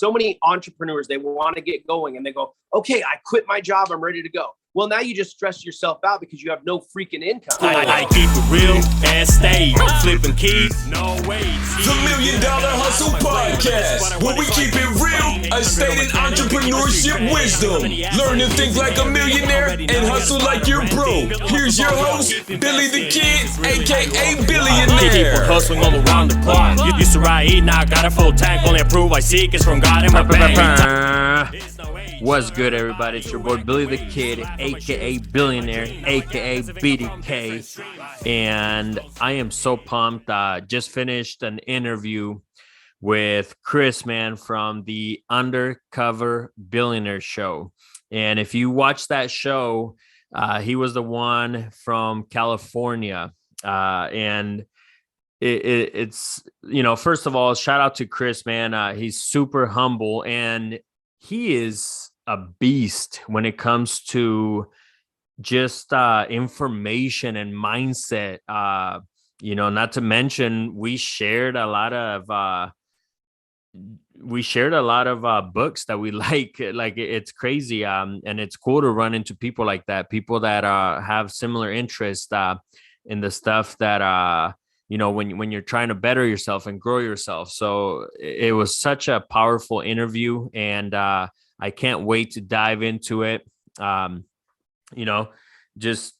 so many entrepreneurs, they want to get going and they go, okay, I quit my job. I'm ready to go. Well, now you just stress yourself out because you have no freaking income. I keep it real and stay flipping keys, no way. The $1 Million Hustle Podcast, where we keep it real, a stated entrepreneurship wisdom. Learn to think like a millionaire and hustle like you're broke. Here's your host, Billy the Kid, aka Billionaire. Keep hustling all around the clock. You used to ride, now I got a full tank. Only proof I seek is from God in my bank. What's good, everybody? It's your boy Billy the Kid, aka Billionaire, aka BDK, and I am so pumped. Just finished an interview with Chris, man, from the Undercover Billionaire show. And if you watch that show, he was the one from California, and it's, you know, first of all, shout out to Chris, man. He's super humble, and he is a beast when it comes to just information and mindset. You know, not to mention we shared a lot of books that we like it's crazy, and it's cool to run into people like that, people that have similar interests in the stuff that you know, when you're trying to better yourself and grow yourself. So it was such a powerful interview, and I can't wait to dive into it. You know, just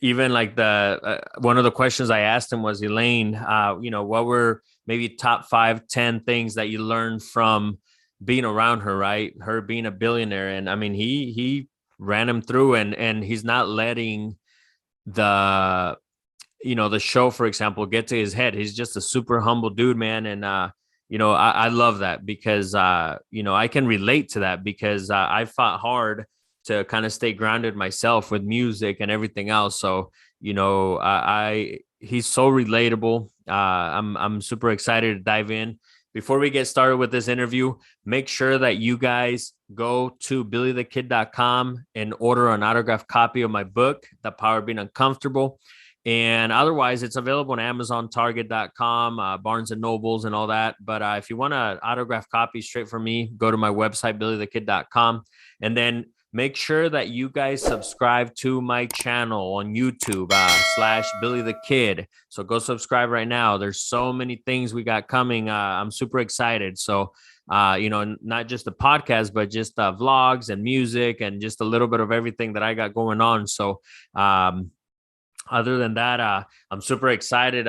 even like the one of the questions I asked him was, Elaine, you know, what were maybe top 5, 10 things that you learned from being around her, right? Her being a billionaire. And I mean, he ran him through, and he's not letting the, you know, the show, for example, get to his head. He's just a super humble dude, man. And, you know, I love that because, you know, I can relate to that because I fought hard to kind of stay grounded myself with music and everything else. So, you know, he's so relatable. I'm super excited to dive in. Before we get started with this interview, make sure that you guys go to billythekid.com and order an autographed copy of my book, The Power of Being Uncomfortable. And otherwise, it's available on Amazon, Target.com, Barnes and Nobles, and all that. But if you want an autographed copy straight from me, go to my website, billythekid.com. And then make sure that you guys subscribe to my channel on YouTube, /BillyTheKid. So go subscribe right now. There's so many things we got coming. I'm super excited. So, you know, not just the podcast, but just vlogs and music and just a little bit of everything that I got going on. So, other than that, I'm super excited.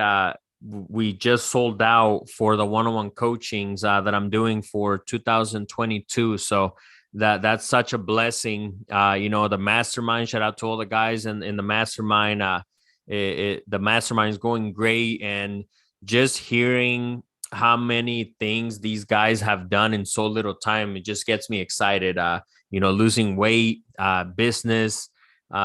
We just sold out for the one-on-one coachings that I'm doing for 2022. So that's such a blessing. You know, the mastermind, shout out to all the guys in the mastermind. The mastermind is going great. And just hearing how many things these guys have done in so little time, it just gets me excited. You know, losing weight, business,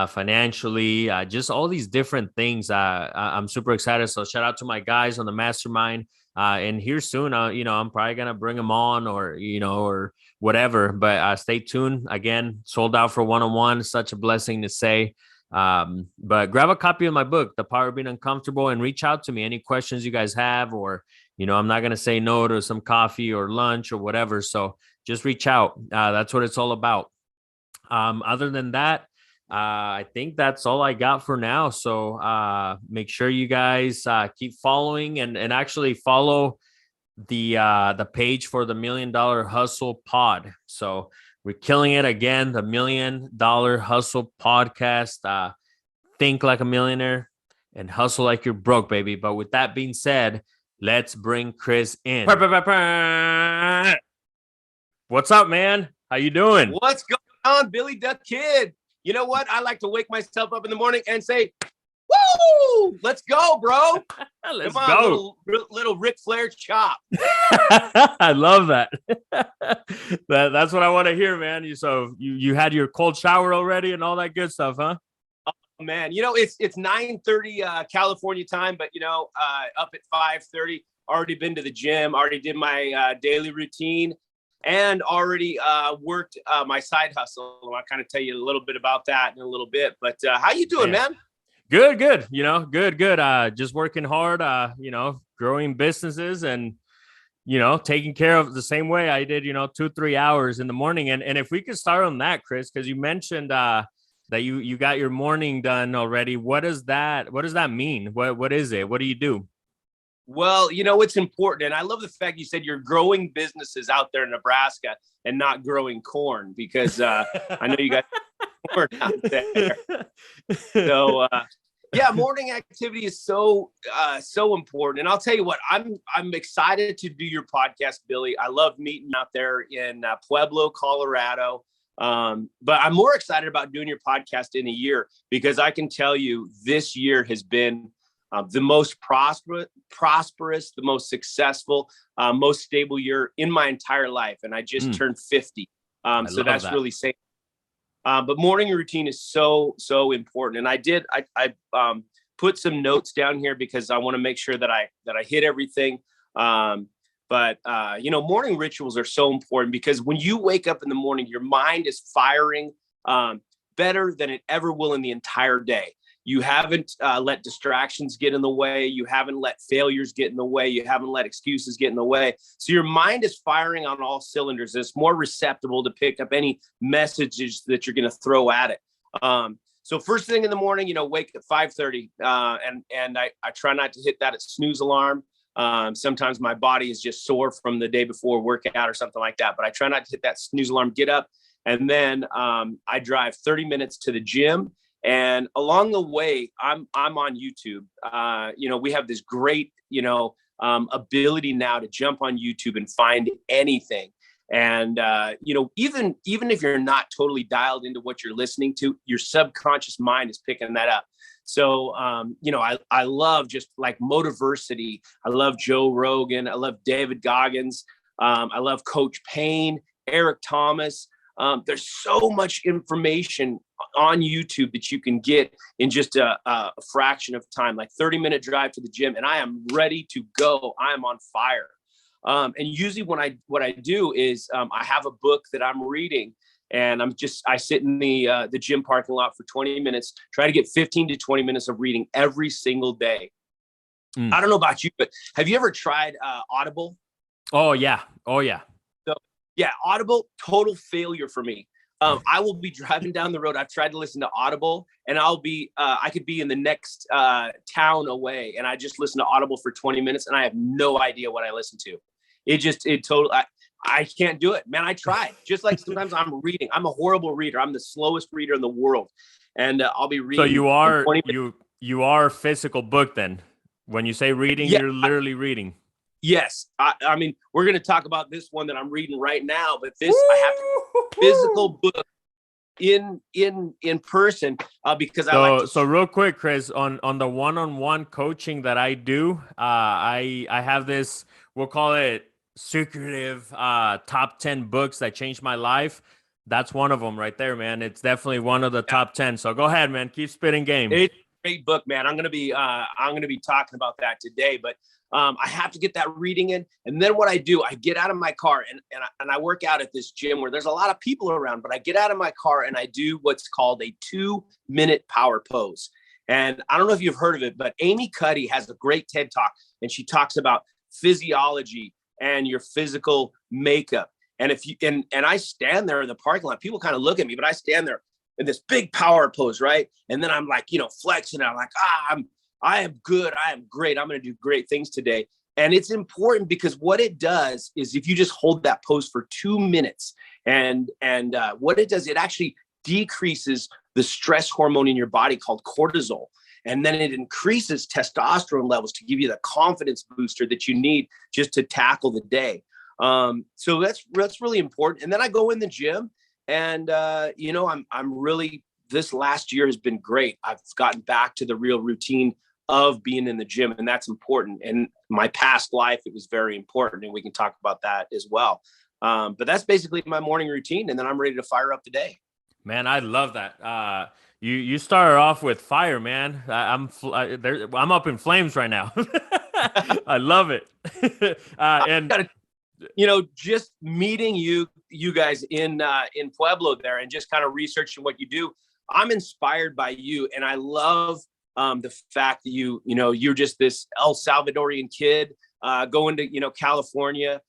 financially, just all these different things. I'm super excited. So shout out to my guys on the mastermind. And here soon, you know, I'm probably going to bring them on or, you know, or whatever, but stay tuned. Again, sold out for one-on-one. Such a blessing to say. But grab a copy of my book, The Power of Being Uncomfortable, and reach out to me. Any questions you guys have, or, you know, I'm not going to say no to some coffee or lunch or whatever. So just reach out. That's what it's all about. Other than that, I think that's all I got for now. So make sure you guys keep following and actually follow the page for the $1 Million Hustle Pod. So we're killing it again. The $1 Million Hustle Podcast. Think like a millionaire and hustle like you're broke, baby. But with that being said, let's bring Chris in. What's up, man? How you doing? What's going on, Billy the Kid? You know what? I like to wake myself up in the morning and say, woo, let's go, bro. Let's Come on, go. Little Ric Flair chop. I love that. That's what I want to hear, man. You had your cold shower already and all that good stuff, huh? Oh, man, you know, it's 9:30 California time, but, you know, up at 5:30, already been to the gym, already did my daily routine. And already worked my side hustle. I'll kind of tell you a little bit about that in a little bit. But how you doing, man? Good. You know, good. Just working hard, you know, growing businesses and, taking care of the same way I did, 2-3 hours in the morning. And if we could start on that, Chris, because you mentioned that you got your morning done already. What does that mean? What is it? What do you do? Well, it's important. And I love the fact you said you're growing businesses out there in Nebraska and not growing corn, because I know you got corn out there. So, yeah, morning activity is so important. And I'll tell you what, I'm excited to do your podcast, Billy. I love meeting out there in Pueblo, Colorado. But I'm more excited about doing your podcast in a year, because I can tell you this year has been the most prosperous, the most successful, most stable year in my entire life. And I just turned 50. So that's really saying. But morning routine is so important. And I put some notes down here because I want to make sure that I hit everything. But morning rituals are so important, because when you wake up in the morning, your mind is firing better than it ever will in the entire day. You haven't let distractions get in the way. You haven't let failures get in the way. You haven't let excuses get in the way. So your mind is firing on all cylinders. It's more receptive to pick up any messages that you're going to throw at it. So first thing in the morning, wake at 5:30, and I try not to hit that snooze alarm. Sometimes my body is just sore from the day before workout or something like that, but I try not to hit that snooze alarm, get up. And then I drive 30 minutes to the gym. And along the way, I'm on YouTube. We have this great, ability now to jump on YouTube and find anything. And, even if you're not totally dialed into what you're listening to, your subconscious mind is picking that up. So, I love just like Motiversity. I love Joe Rogan. I love David Goggins. I love Coach Payne, Eric Thomas. There's so much information on YouTube that you can get in just a fraction of time, like 30-minute drive to the gym, and I am ready to go. I am on fire. And usually what I do is I have a book that I'm reading, and I sit in the gym parking lot for 20 minutes, try to get 15 to 20 minutes of reading every single day. I don't know about you, but have you ever tried Audible? Oh yeah. So yeah, Audible, total failure for me. I will be driving down the road. I've tried to listen to Audible, and I could be in the next town away, and I just listen to Audible for 20 minutes, and I have no idea what I listen to. I can't do it, man. I tried. Just like sometimes I'm reading. I'm a horrible reader. I'm the slowest reader in the world, and I'll be reading. So you are physical book then. When you say reading, yeah, you're literally reading. Yes. I mean, we're going to talk about this one that I'm reading right now, but I have to physical book in person because I like to. So real quick, Chris, on the one-on-one coaching that I do, I have this, we'll call it secretive top 10 books that changed my life. That's one of them right there, man. It's definitely one of the top 10. So go ahead, man. Keep spitting game. It's a great book, man. I'm going to be talking about that today, but I have to get that reading in. And then what I do, I get out of my car and I work out at this gym where there's a lot of people around, but I get out of my car and I do what's called a 2-minute power pose. And I don't know if you've heard of it, but Amy Cuddy has a great TED Talk, and she talks about physiology and your physical makeup. And if you, and I stand there in the parking lot, people kind of look at me, but I stand there in this big power pose. Right. And then I'm like, flexing. I'm like, I am good. I am great. I'm going to do great things today. And it's important because what it does is if you just hold that pose for 2 minutes and what it does, it actually decreases the stress hormone in your body called cortisol. And then it increases testosterone levels to give you the confidence booster that you need just to tackle the day. So that's really important. And then I go in the gym and, I'm really, this last year has been great. I've gotten back to the real routine of being in the gym, and that's important. And my past life, it was very important, and we can talk about that as well. But that's basically my morning routine, and then I'm ready to fire up the day. Man, I love that. You started off with fire, man. I'm up in flames right now. I love it. And just meeting you guys in Pueblo there, and just kind of researching what you do, I'm inspired by you, and I love the fact that you're just this El Salvadorian kid going to, California,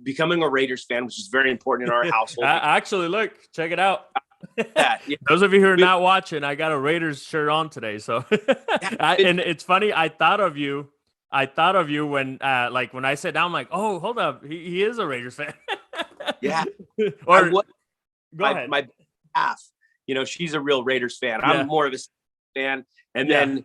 becoming a Raiders fan, which is very important in our household. Actually, look, check it out. Yeah. Those of you who are not watching, I got a Raiders shirt on today. So, and it's funny. I thought of you when, when I sat down, I'm like, oh, hold up. He is a Raiders fan. Yeah. Or go ahead. My half, she's a real Raiders fan. Yeah. I'm more of a fan. And then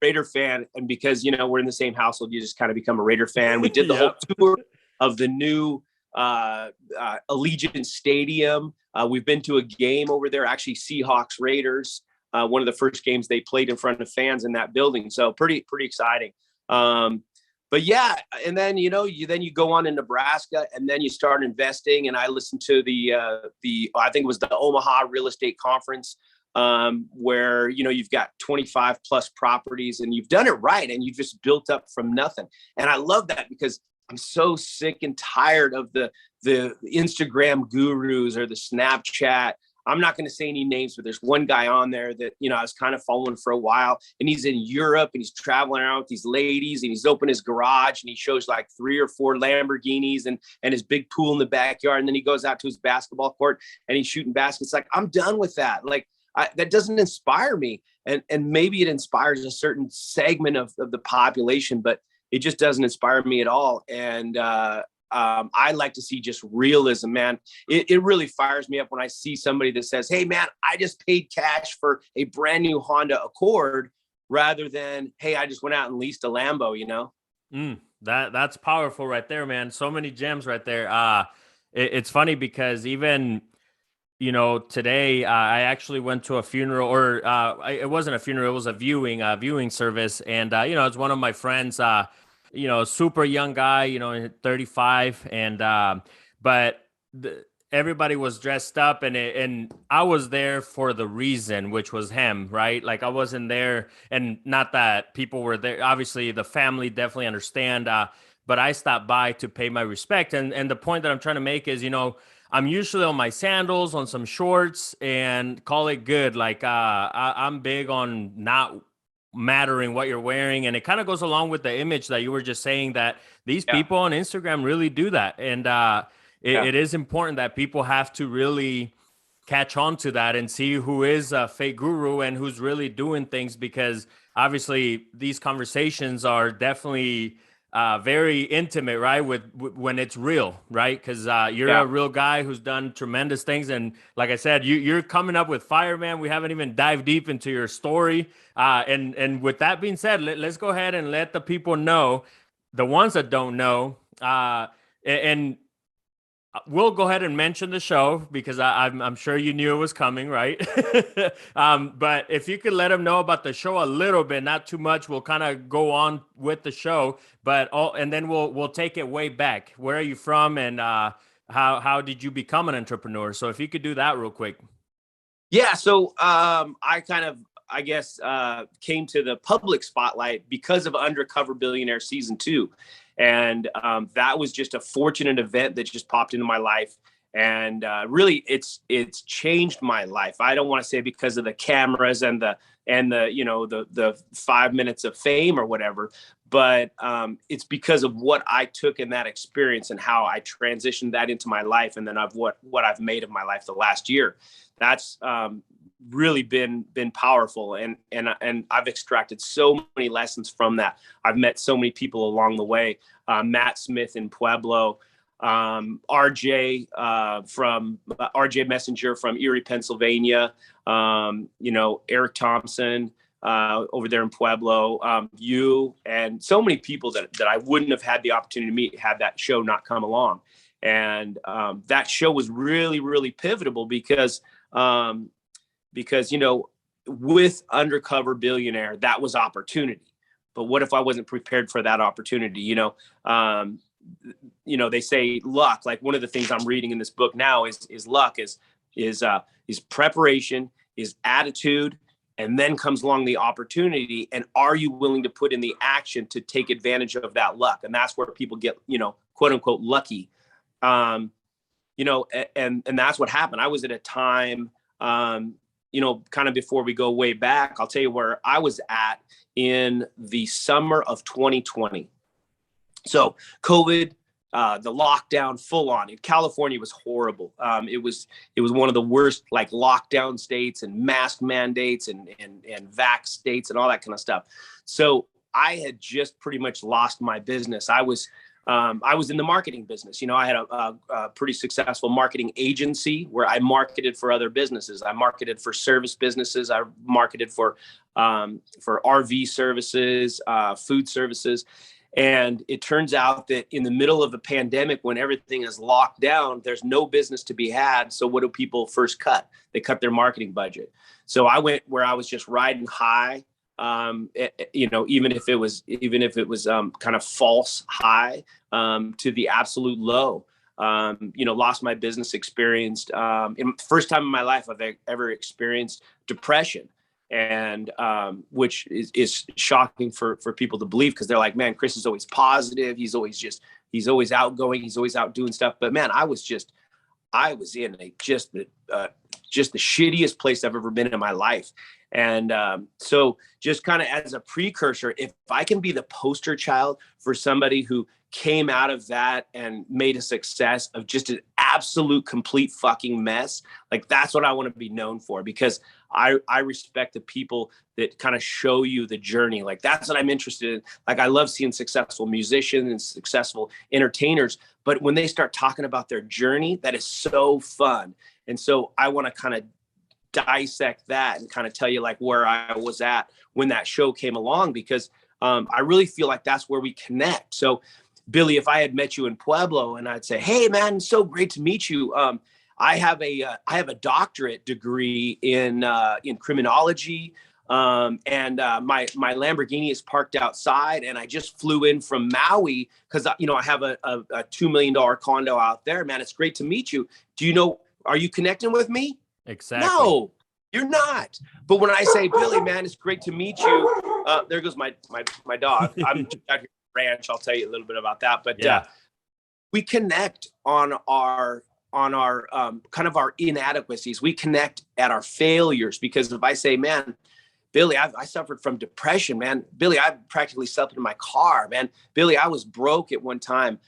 Raider fan. And because, we're in the same household, you just kind of become a Raider fan. We did the whole tour of the new Allegiant Stadium. We've been to a game over there, actually Seahawks Raiders, one of the first games they played in front of fans in that building. So pretty exciting. But yeah, and then, you go on in Nebraska and then you start investing. And I listened to I think it was the Omaha Real Estate Conference, where, you've got 25 plus properties and you've done it right. And you've just built up from nothing. And I love that because I'm so sick and tired of the Instagram gurus or the Snapchat. I'm not going to say any names, but there's one guy on there that, I was kind of following for a while, and he's in Europe and he's traveling around with these ladies and he's opened his garage and he shows like 3 or 4 Lamborghinis and his big pool in the backyard. And then he goes out to his basketball court and he's shooting baskets. Like, I'm done with that. Like, that doesn't inspire me. And maybe it inspires a certain segment of the population, but it just doesn't inspire me at all. And, I like to see just realism, man. It really fires me up when I see somebody that says, hey man, I just paid cash for a brand new Honda Accord, rather than, hey, I just went out and leased a Lambo, That's powerful right there, man. So many gems right there. It's funny because even, today I actually went to a funeral, or it wasn't a funeral, it was a viewing service. And, it's one of my friends, super young guy, 35. And, but everybody was dressed up and I was there for the reason, which was him, right? Like I wasn't there, and not that people were there. Obviously the family definitely understand, but I stopped by to pay my respect. And the point that I'm trying to make is, I'm usually on my sandals, on some shorts, and call it good. Like, I'm big on not mattering what you're wearing. And it kind of goes along with the image that you were just saying, that these people on Instagram really do that. And it is important that people have to really catch on to that and see who is a fake guru and who's really doing things, because obviously these conversations are definitely very intimate, right? When it's real, right? Because you're a real guy who's done tremendous things. And like I said, you're coming up with fire, man. We haven't even dived deep into your story. And with that being said, let's go ahead and let the people know, the ones that don't know, and we'll go ahead and mention the show because I'm sure you knew it was coming, right? But if you could let them know about the show a little bit, not too much, we'll kind of go on with the show. And then we'll take it way back. Where are you from, and how did you become an entrepreneur? So if you could do that real quick. Yeah. So I kind of, I guess, came to the public spotlight because of Undercover Billionaire season 2. And that was just a fortunate event that just popped into my life. And really, it's changed my life. I don't want to say because of the cameras and the 5 minutes of fame or whatever, but it's because of what I took in that experience and how I transitioned that into my life, and then of what I've made of my life the last year. That's really been powerful, and I've extracted so many lessons from that. I've met so many people along the way. Matt Smith in Pueblo, RJ from RJ Messenger from Erie, Pennsylvania. Eric Thompson over there in Pueblo. You and so many people that I wouldn't have had the opportunity to meet had that show not come along. And that show was really, really pivotal because with Undercover Billionaire, that was opportunity. But what if I wasn't prepared for that opportunity? They say luck. Like, one of the things I'm reading in this book now is luck is preparation, is attitude, and then comes along the opportunity. And are you willing to put in the action to take advantage of that luck? And that's where people get, quote unquote, lucky. And that's what happened. I was at a time, kind of before we go way back, I'll tell you where I was at in the summer of 2020. So COVID, the lockdown full on in California was horrible. It was one of the worst like lockdown states and mask mandates and vax states and all that kind of stuff. So I had just pretty much lost my business. I was in the marketing business. You know, I had a pretty successful marketing agency where I marketed for other businesses. I marketed for service businesses. I marketed for RV services, food services. And it turns out that in the middle of a pandemic, when everything is locked down, there's no business to be had. So what do people first cut? They cut their marketing budget. So I went where I was just riding high, you know, even if it was kind of false high, to the absolute low. You know, lost my business, experienced, first time in my life I've ever experienced depression. And which is shocking for people to believe, because they're like, man, Chris is always positive. He's always outgoing. He's always out doing stuff. But man, I was in just the shittiest place I've ever been in my life. And so just kind of as a precursor, if I can be the poster child for somebody who came out of that and made a success of just an absolute complete fucking mess, like that's what I want to be known for, because I respect the people that kind of show you the journey. Like that's what I'm interested in. Like I love seeing successful musicians and successful entertainers, but when they start talking about their journey, that is so fun. And so I want to kind of dissect that and kind of tell you like where I was at when that show came along, because I really feel like that's where we connect. So Billy, if I had met you in Pueblo and I'd say, hey man, so great to meet you. I have a doctorate degree in criminology, and my Lamborghini is parked outside, and I just flew in from Maui because you know I have a $2 million condo out there. Man, it's great to meet you. Do you know? Are you connecting with me? Exactly. No, you're not. But when I say, Billy, man, it's great to meet you. There goes my dog. I'm out here at the ranch. I'll tell you a little bit about that. But yeah. We connect on our kind of our inadequacies. We connect at our failures, because if I say, man, Billy, I suffered from depression, man. Billy, I practically slept in my car, man. Billy, I was broke at one time.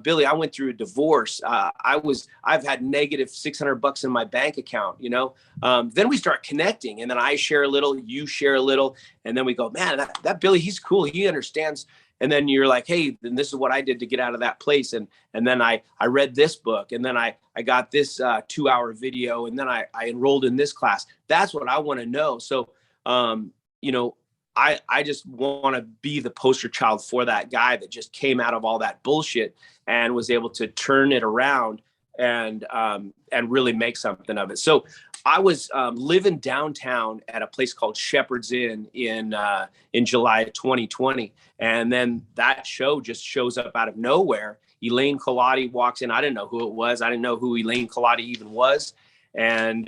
Billy, I went through a divorce. I've had negative $600 in my bank account, you know? Then we start connecting, and then I share a little, you share a little, and then we go, man, that Billy, he's cool. He understands. And then you're like, hey, then this is what I did to get out of that place. And then I read this book, and then I got this 2-hour video, and then I enrolled in this class. That's what I want to know. So, you know, I just want to be the poster child for that guy that just came out of all that bullshit and was able to turn it around and really make something of it. So I was living downtown at a place called Shepherd's Inn in July of 2020. And then that show just shows up out of nowhere. Elaine Culotti walks in. I didn't know who it was. I didn't know who Elaine Culotti even was. And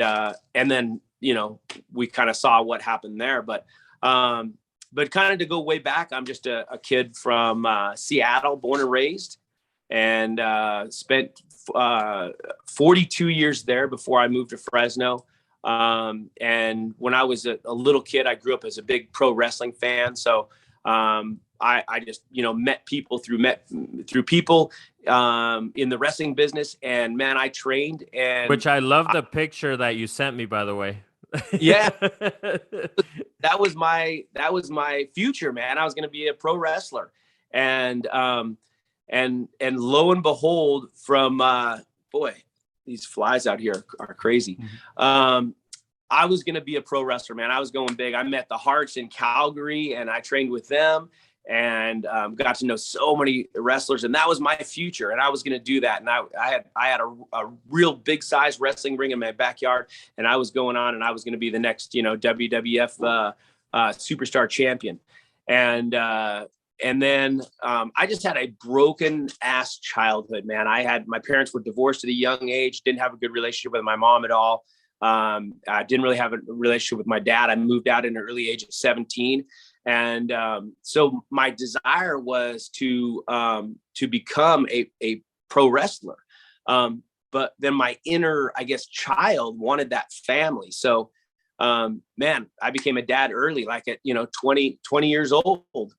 then, you know, we kind of saw what happened there. But kind of to go way back, I'm just a kid from Seattle, born and raised, and spent 42 years there before I moved to Fresno. And when I was a little kid, I grew up as a big pro wrestling fan. So I just, you know, met people through people in the wrestling business. And man, I trained. And which I love the picture that you sent me, by the way. Yeah. that was my future, man. I was going to be a pro wrestler. And lo and behold, from boy, these flies out here are crazy. Mm-hmm. I was going to be a pro wrestler, man. I was going big. I met the Hearts in Calgary, and I trained with them, and got to know so many wrestlers, and that was my future. And I was going to do that. And I had a real big size wrestling ring in my backyard, and I was going on, and I was going to be the next, you know, WWF superstar champion. And then I just had a broken ass childhood, man. My parents were divorced at a young age, didn't have a good relationship with my mom at all. I didn't really have a relationship with my dad. I moved out at an early age of 17. And so my desire was to become a pro wrestler. But then my inner, I guess, child wanted that family. So, man, I became a dad early, like at, 20 years old,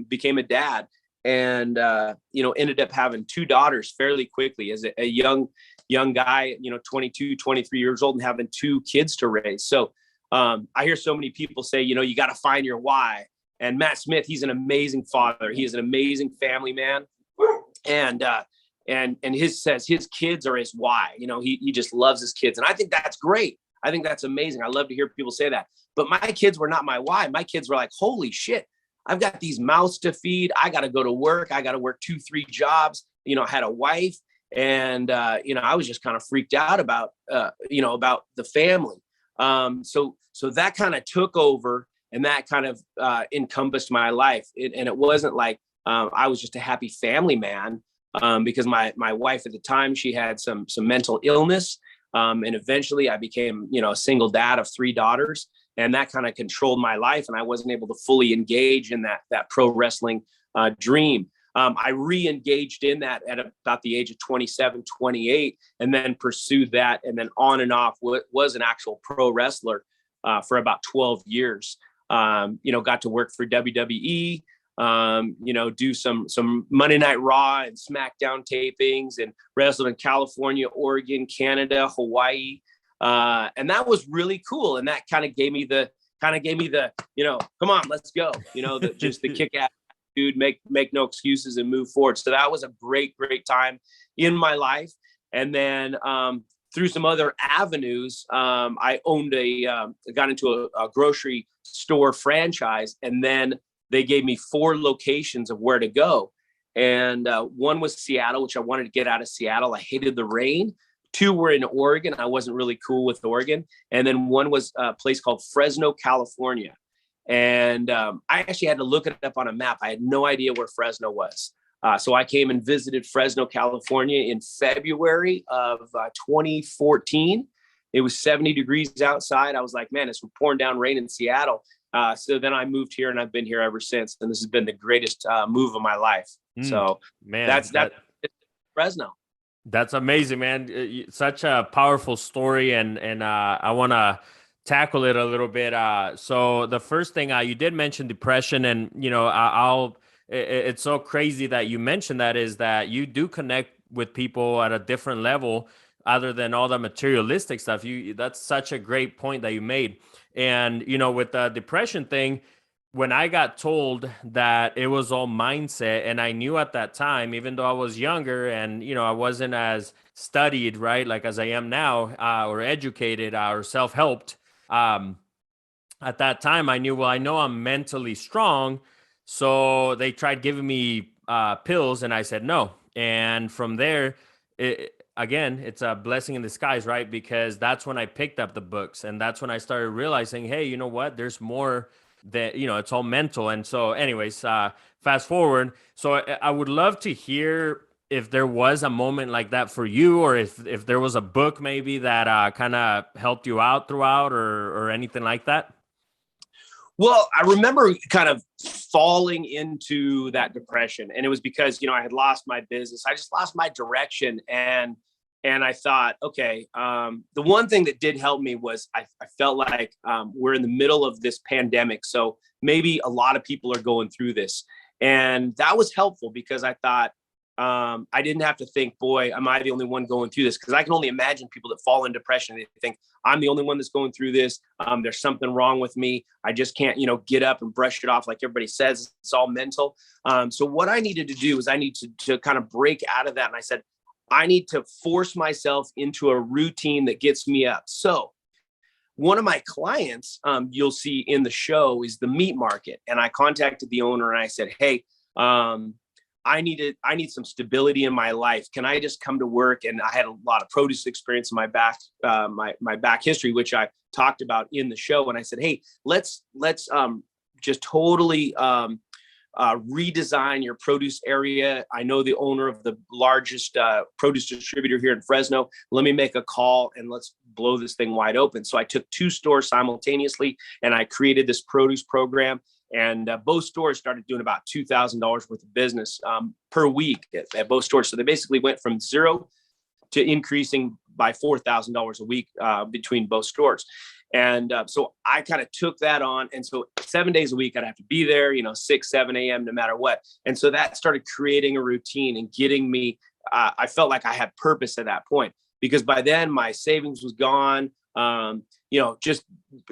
became a dad. and ended up having 2 daughters fairly quickly as a young guy, 22, 23 years old, and having 2 kids to raise. So I hear so many people say, you got to find your why. And Matt Smith, he's an amazing father. He is an amazing family man. And his kids are his why. He just loves his kids. And I think that's great. I think that's amazing. I love to hear people say that. But my kids were not my why. My kids were like, holy shit, I've got these mouths to feed. I got to go to work. I got to work 2-3 jobs. I had a wife, and I was just kind of freaked out about the family. So that kind of took over, and that kind of encompassed my life. And it wasn't like I was just a happy family man, because my wife at the time, she had some mental illness. And eventually I became, a single dad of 3 daughters, and that kind of controlled my life. And I wasn't able to fully engage in that pro wrestling dream. I re-engaged in that at about the age of 27, 28, and then pursued that. And then on and off was an actual pro wrestler for about 12 years. Got to work for WWE, do some Monday Night Raw and SmackDown tapings, and wrestled in California, Oregon, Canada, Hawaii. And that was really cool. And that kind of gave me the, come on, let's go, just the kick ass dude, make no excuses and move forward. So that was a great, great time in my life. And then, through some other avenues, I got into a grocery store franchise, and then they gave me 4 locations of where to go. And one was Seattle, which I wanted to get out of Seattle. I hated the rain. 2 were in Oregon. I wasn't really cool with Oregon. And then one was a place called Fresno, California. And I actually had to look it up on a map. I had no idea where Fresno was. So I came and visited Fresno, California in February of 2014. It was 70 degrees outside. I was like, man, it's pouring down rain in Seattle. So then I moved here, and I've been here ever since. And this has been the greatest move of my life. So man, that's Fresno. That's amazing, man. Such a powerful story. And I want to tackle it a little bit. So the first thing, you did mention depression, and, it's so crazy that you mentioned that, is that you do connect with people at a different level other than all the materialistic stuff. That's such a great point that you made. And, with the depression thing, when I got told that it was all mindset, and I knew at that time, even though I was younger and, I wasn't as studied, right, like as I am now, or educated, or self-helped, at that time I knew, well, I know I'm mentally strong. So they tried giving me pills, and I said no. And from there, again, it's a blessing in disguise, right? Because that's when I picked up the books, and that's when I started realizing, hey, you know what? There's more that, it's all mental. And so anyways, fast forward. So I would love to hear if there was a moment like that for you, or if there was a book maybe that kind of helped you out throughout, or anything like that. Well, I remember kind of falling into that depression, and it was because, I had lost my business. I just lost my direction. And I thought, okay, the one thing that did help me was I felt like we're in the middle of this pandemic. So maybe a lot of people are going through this. And that was helpful, because I thought, I didn't have to think, boy, am I the only one going through this? Because I can only imagine people that fall in depression. They think, I'm the only one that's going through this. There's something wrong with me. I just can't, get up and brush it off like everybody says. It's all mental. So what I needed to do is I need to kind of break out of that. And I said, I need to force myself into a routine that gets me up. So one of my clients, you'll see in the show, is the meat market. And I contacted the owner, and I said, hey, I need some stability in my life. Can I just come to work? And I had a lot of produce experience in my back, my back history, which I talked about in the show. And I said, hey, let's just totally redesign your produce area. I know the owner of the largest produce distributor here in Fresno. Let me make a call, and let's blow this thing wide open. So I took 2 stores simultaneously, and I created this produce program. And both stores started doing about $2,000 worth of business per week at both stores. So they basically went from 0 to increasing by $4,000 a week between both stores. And so I kind of took that on. And so 7 days a week, I'd have to be there, 6, 7 a.m., no matter what. And so that started creating a routine and getting me, I felt like I had purpose at that point, because by then my savings was gone. Just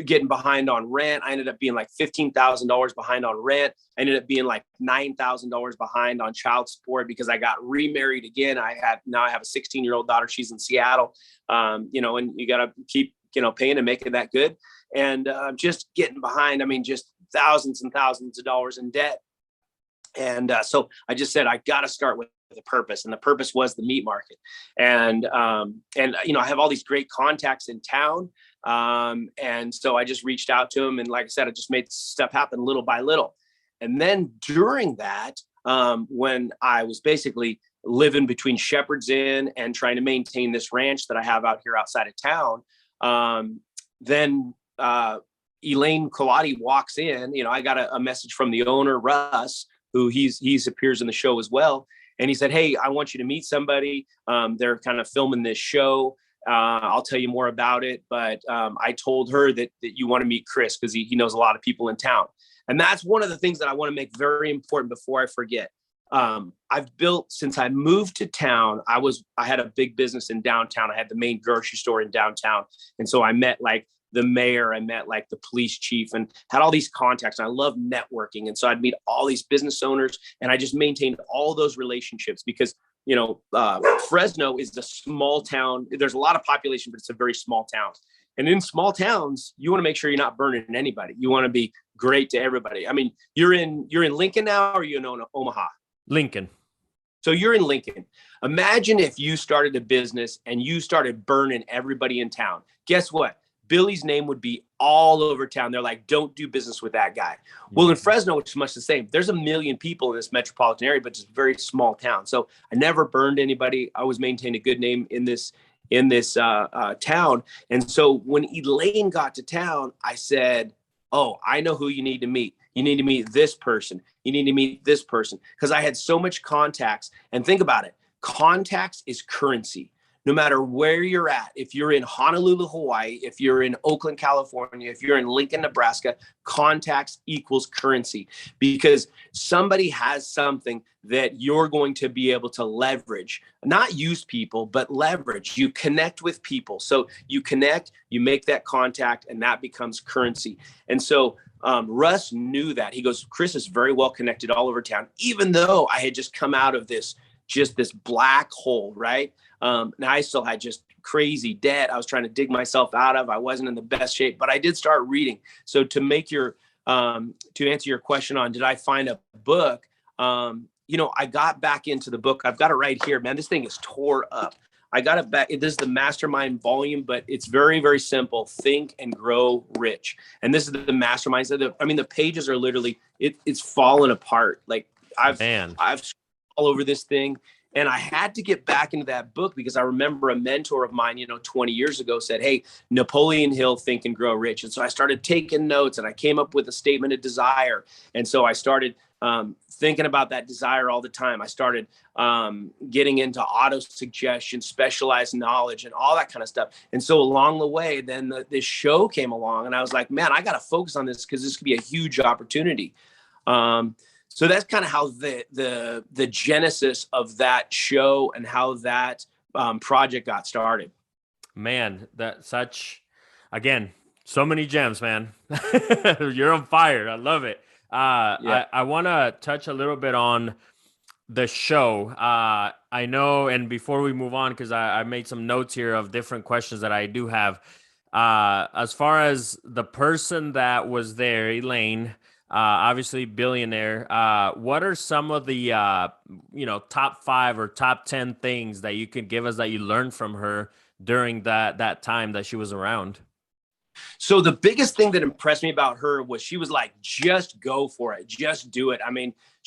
getting behind on rent. I ended up being like $15,000 behind on rent. I ended up being like $9,000 behind on child support because I got remarried again. I have a 16-year-old daughter. She's in Seattle. And you got to keep, paying and making that good. And just getting behind, just thousands and thousands of dollars in debt. And so I just said, I got to start with a purpose. And the purpose was the meat market. And I have all these great contacts in town. And so I just reached out to them. And like I said, I just made stuff happen little by little. And then during that, when I was basically living between Shepherd's Inn and trying to maintain this ranch that I have out here outside of town, then Elaine Culotti walks in. I got a message from the owner, Russ, who he appears in the show as well. And he said, hey, I want you to meet somebody. They're kind of filming this show. I'll tell you more about it. But I told her that you want to meet Chris because he knows a lot of people in town. And that's one of the things that I want to make very important before I forget. I've built, since I moved to town, I had a big business in downtown. I had the main grocery store in downtown. And so I met like the mayor, I met like the police chief, and had all these contacts. And I love networking. And so I'd meet all these business owners, and I just maintained all those relationships because, Fresno is a small town. There's a lot of population, but it's a very small town. And in small towns, you want to make sure you're not burning anybody. You want to be great to everybody. You're in Lincoln now, or you know Omaha? Lincoln. So you're in Lincoln. Imagine if you started a business and you started burning everybody in town. Guess what? Billy's name would be all over town. They're like, don't do business with that guy. Well, in Fresno, it's much the same. There's 1 million people in this metropolitan area, but it's a very small town. So I never burned anybody. I always maintained a good name in this town. And so when Elaine got to town, I said, oh, I know who you need to meet. You need to meet this person. You need to meet this person. Because I had so much contacts. And think about it. Contacts is currency. No matter where you're at, if you're in Honolulu, Hawaii, if you're in Oakland, California, if you're in Lincoln, Nebraska, contacts equals currency, because somebody has something that you're going to be able to leverage, not use people, but leverage. You connect with people. So you connect, you make that contact, and that becomes currency. And so Russ knew that. He goes, Chris is very well connected all over town, even though I had just come out of this black hole, right? And I still had just crazy debt I was trying to dig myself out of. I wasn't in the best shape, but I did start reading. So to answer your question on, did I find a book? I got back into the book. I've got it right here, man. This thing is tore up. I got it back. This is the Mastermind volume, but it's very, very simple. Think and Grow Rich. And this is the Masterminds. The pages are literally, it's fallen apart. Like I've all over this thing. And I had to get back into that book because I remember a mentor of mine, 20 years ago said, hey, Napoleon Hill, Think and Grow Rich. And so I started taking notes and I came up with a statement of desire. And so I started thinking about that desire all the time. I started getting into auto suggestion, specialized knowledge, and all that kind of stuff. And so along the way, then this show came along and I was like, man, I got to focus on this because this could be a huge opportunity. So that's kind of how the genesis of that show and how that project got started. Man, again, so many gems, man. You're on fire. I love it. I want to touch a little bit on the show. I know, and before we move on, because I made some notes here of different questions that I do have. As far as the person that was there, Elaine, obviously billionaire, what are some of the top 5 or top 10 things that you could give us that you learned from her during that time that she was around? So the biggest thing that impressed me about her was she was like, just go for it, just do it.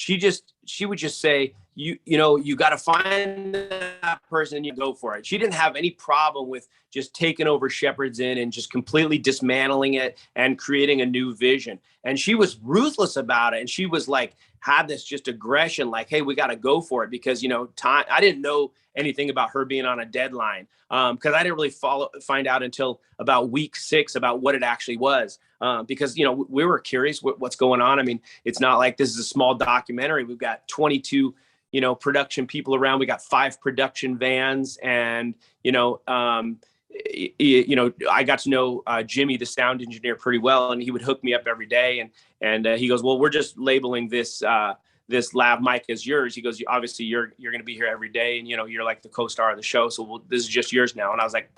she would just say, you got to find that person and you go for it. She didn't have any problem with just taking over Shepherd's Inn and just completely dismantling it and creating a new vision. And she was ruthless about it. And she was like, had this just aggression, like, hey, we got to go for it, because, time, I didn't know anything about her being on a deadline, because I didn't really find out until about week 6 about what it actually was, because, we were curious what's going on. I mean, it's not like this is a small documentary. We've got 22, production people around. We got 5 production vans, and, I got to know Jimmy, the sound engineer, pretty well, and he would hook me up every day. And he goes, well, we're just labeling this lav mic as yours. He goes, obviously you're going to be here every day, and you're like the co-star of the show, so this is just yours now. And I was like,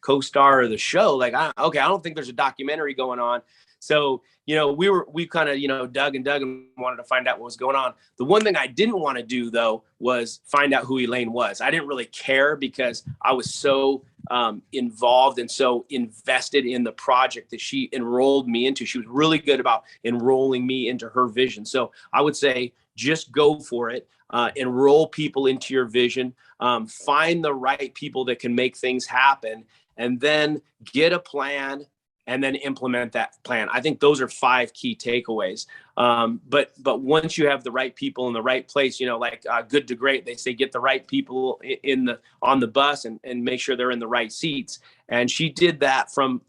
co-star of the show? Like, okay, I don't think there's a documentary going on. So, we kind of, dug and wanted to find out what was going on. The one thing I didn't want to do, though, was find out who Elaine was. I didn't really care, because I was so involved and so invested in the project that she enrolled me into. She was really good about enrolling me into her vision. So I would say, just go for it. Enroll people into your vision. Find the right people that can make things happen, and then get a plan, and then implement that plan. I think those are 5 key takeaways. But once you have the right people in the right place, like good to great, they say, get the right people on the bus and make sure they're in the right seats. And she did that from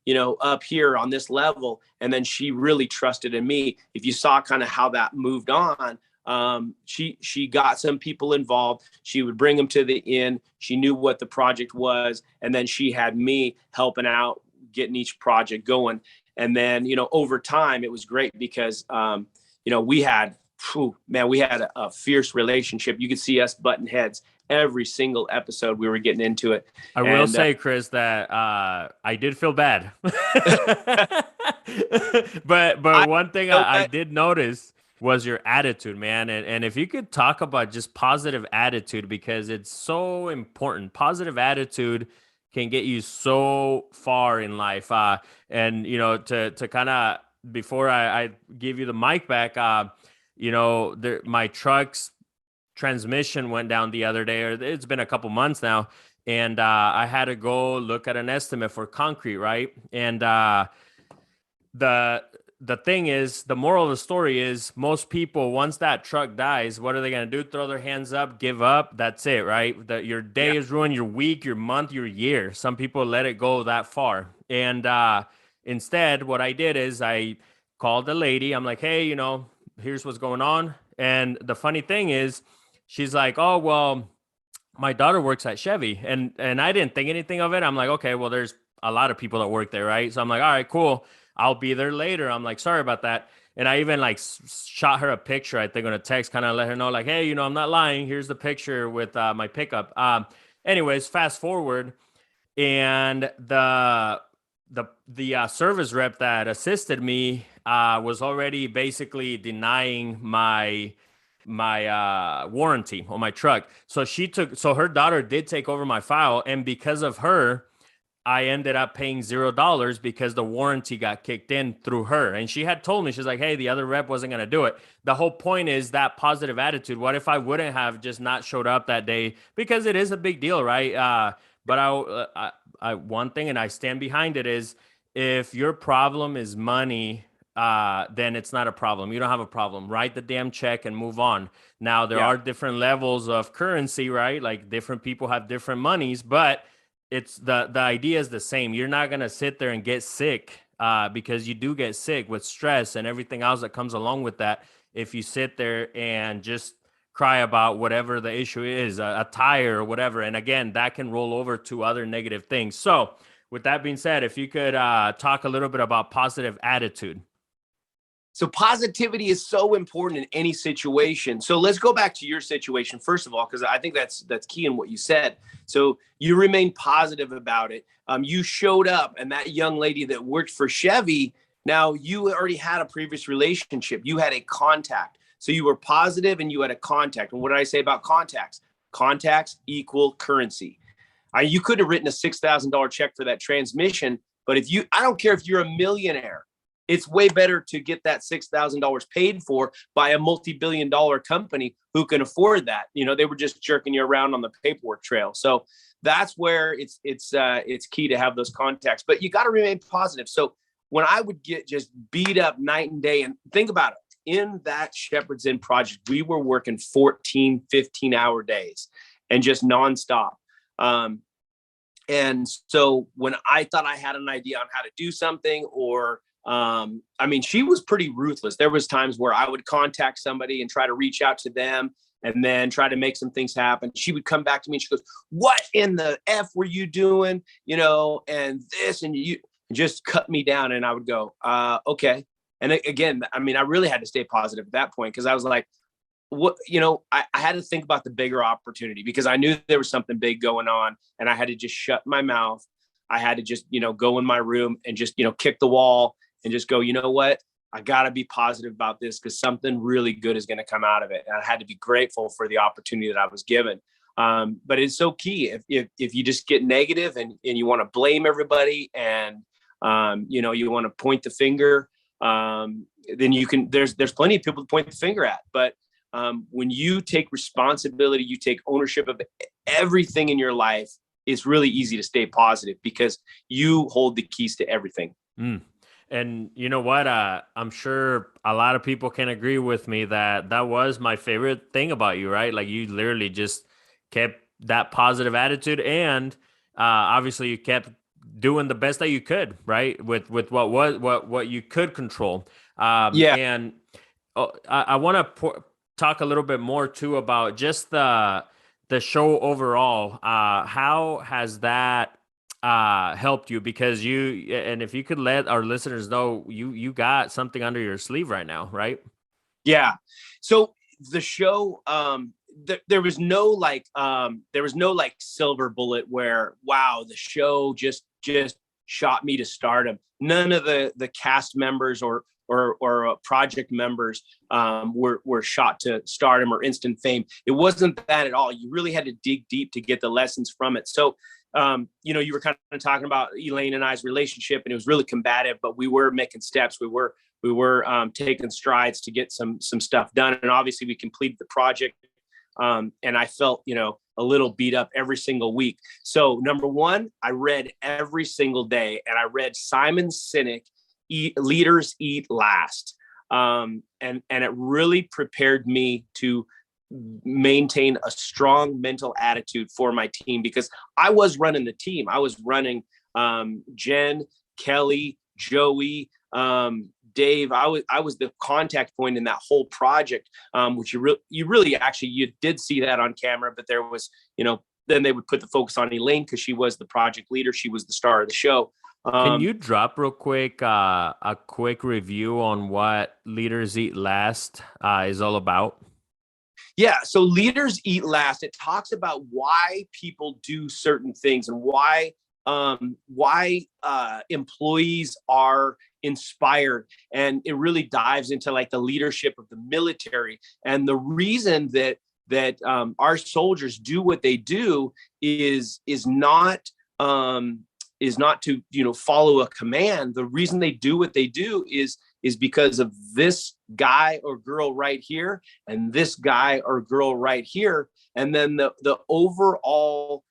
up here on this level. And then she really trusted in me. If you saw kind of how that moved on, she got some people involved. She would bring them to the inn. She knew what the project was. And then she had me helping out, getting each project going. And then, over time, it was great, because, we had a fierce relationship. You could see us butting heads every single episode. We were getting into it. I will say, Chris, that I did feel bad. but one thing I did notice was your attitude, man. And if you could talk about just positive attitude, because it's so important. Positive attitude can get you so far in life. And, to kind of, before I give you the mic back, my truck's transmission went down the other day, or it's been a couple months now. And I had to go look at an estimate for concrete, right? And the thing is, the moral of the story is, most people, once that truck dies, what are they going to do? Throw their hands up, give up? That's it, right? Your day is ruined, your week, your month, your year. Some people let it go that far. And instead, what I did is I called the lady. I'm like, hey, here's what's going on. And the funny thing is, she's like, oh, well, my daughter works at Chevy. And I didn't think anything of it. I'm like, okay, well, there's a lot of people that work there, right? So I'm like, all right, cool. I'll be there later. I'm like, sorry about that. And I even shot her a picture, I think, on a text, kind of let her know, like, hey, I'm not lying. Here's the picture with my pickup. Anyways, fast forward, and the service rep that assisted me was already basically denying my warranty on my truck. So her daughter did take over my file, and because of her, I ended up paying $0 because the warranty got kicked in through her. And she had told me, she's like, hey, the other rep wasn't going to do it. The whole point is that positive attitude. What if I wouldn't have just not showed up that day? Because it is a big deal, right? But I one thing, and I stand behind it, is if your problem is money, then it's not a problem. You don't have a problem. Write the damn check and move on. Now, there are different levels of currency, right? Like, different people have different monies, but it's the idea is the same. You're not going to sit there and get sick, because you do get sick with stress and everything else that comes along with that. If you sit there and just cry about whatever the issue is, a tire or whatever. And again, that can roll over to other negative things. So with that being said, if you could talk a little bit about positive attitude. So positivity is so important in any situation. So let's go back to your situation, first of all, because I think that's key in what you said. So you remain positive about it. You showed up, and that young lady that worked for Chevy, now you already had a previous relationship. You had a contact. So you were positive and you had a contact. And what did I say about contacts? Contacts equal currency. You could have written a $6,000 check for that transmission, but I don't care if you're a millionaire. it's way better to get that $6,000 paid for by a multi-billion-dollar company who can afford that. They were just jerking you around on the paperwork trail. So that's where it's key to have those contacts, but you got to remain positive. So when I would get just beat up night and day, and think about it, in that Shepherd's Inn project, we were working 14, 15-hour days and just nonstop. And so when I thought I had an idea on how to do something, or she was pretty ruthless. There was times where I would contact somebody and try to reach out to them and then try to make some things happen. She would come back to me and she goes, "What in the F were you doing? And this, and you just cut me down." And I would go, okay. And again, I really had to stay positive at that point, because I was like, I had to think about the bigger opportunity, because I knew there was something big going on, and I had to just shut my mouth. I had to just, go in my room and just, kick the wall and just go, you know what? I got to be positive about this, because something really good is going to come out of it. And I had to be grateful for the opportunity that I was given. But it's so key. If you just get negative and you want to blame everybody, and, you want to point the finger, then you can, there's plenty of people to point the finger at. But when you take responsibility, you take ownership of everything in your life, it's really easy to stay positive, because you hold the keys to everything. And you know what? I'm sure a lot of people can agree with me that was my favorite thing about you, right? Like, you literally just kept that positive attitude, and obviously you kept doing the best that you could, right? With what you could control. And I want to talk a little bit more too about just the show overall. How has that helped you? Because and if you could let our listeners know, you got something under your sleeve right now, right? Yeah. So the show, there was no silver bullet where, wow, the show just shot me to stardom. None of the cast members or project members were shot to stardom or instant fame. It wasn't that at all. You really had to dig deep to get the lessons from it. So, you were kind of talking about Elaine and I's relationship, and it was really combative, but we were making steps. We were taking strides to get some stuff done. And obviously we completed the project. And I felt, a little beat up every single week. So number one, I read every single day, and I read Simon Sinek, Leaders Eat Last. And it really prepared me to maintain a strong mental attitude for my team, because I was running the team. I was running Jen, Kelly, Joey, Dave. I was the contact point in that whole project, which you did see that on camera, but there was, then they would put the focus on Elaine, because she was the project leader. She was the star of the show. Can you drop real quick a quick review on what Leaders Eat Last is all about? Yeah. So Leaders Eat Last, it talks about why people do certain things, and why employees are inspired. And it really dives into like the leadership of the military. And the reason that our soldiers do what they do is not to, follow a command. The reason they do what they do is because of this guy or girl right here, and this guy or girl right here. And then the overall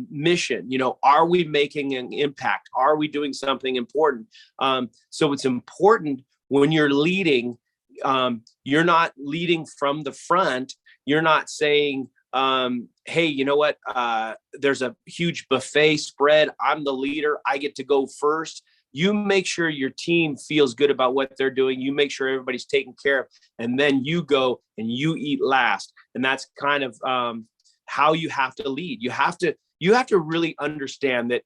mission, are we making an impact? Are we doing something important? So it's important when you're leading, you're not leading from the front. You're not saying, hey, you know what? There's a huge buffet spread. I'm the leader. I get to go first. You make sure your team feels good about what they're doing. You make sure everybody's taken care of, and then you go and you eat last. And that's kind of how you have to lead. You have to really understand that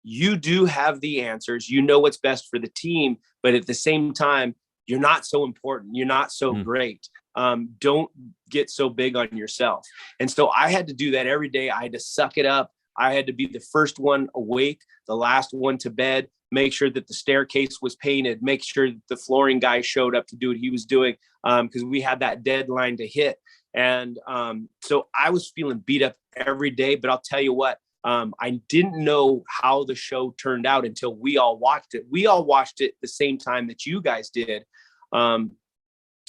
you do have the answers. You know what's best for the team, but at the same time, you're not so important. You're not so great. Don't get so big on yourself. And so I had to do that every day. I had to suck it up. I had to be the first one awake, the last one to bed, make sure that the staircase was painted, make sure that the flooring guy showed up to do what he was doing, because we had that deadline to hit. And so I was feeling beat up every day, but I'll tell you what, I didn't know how the show turned out until we all watched it. We all watched it the same time that you guys did.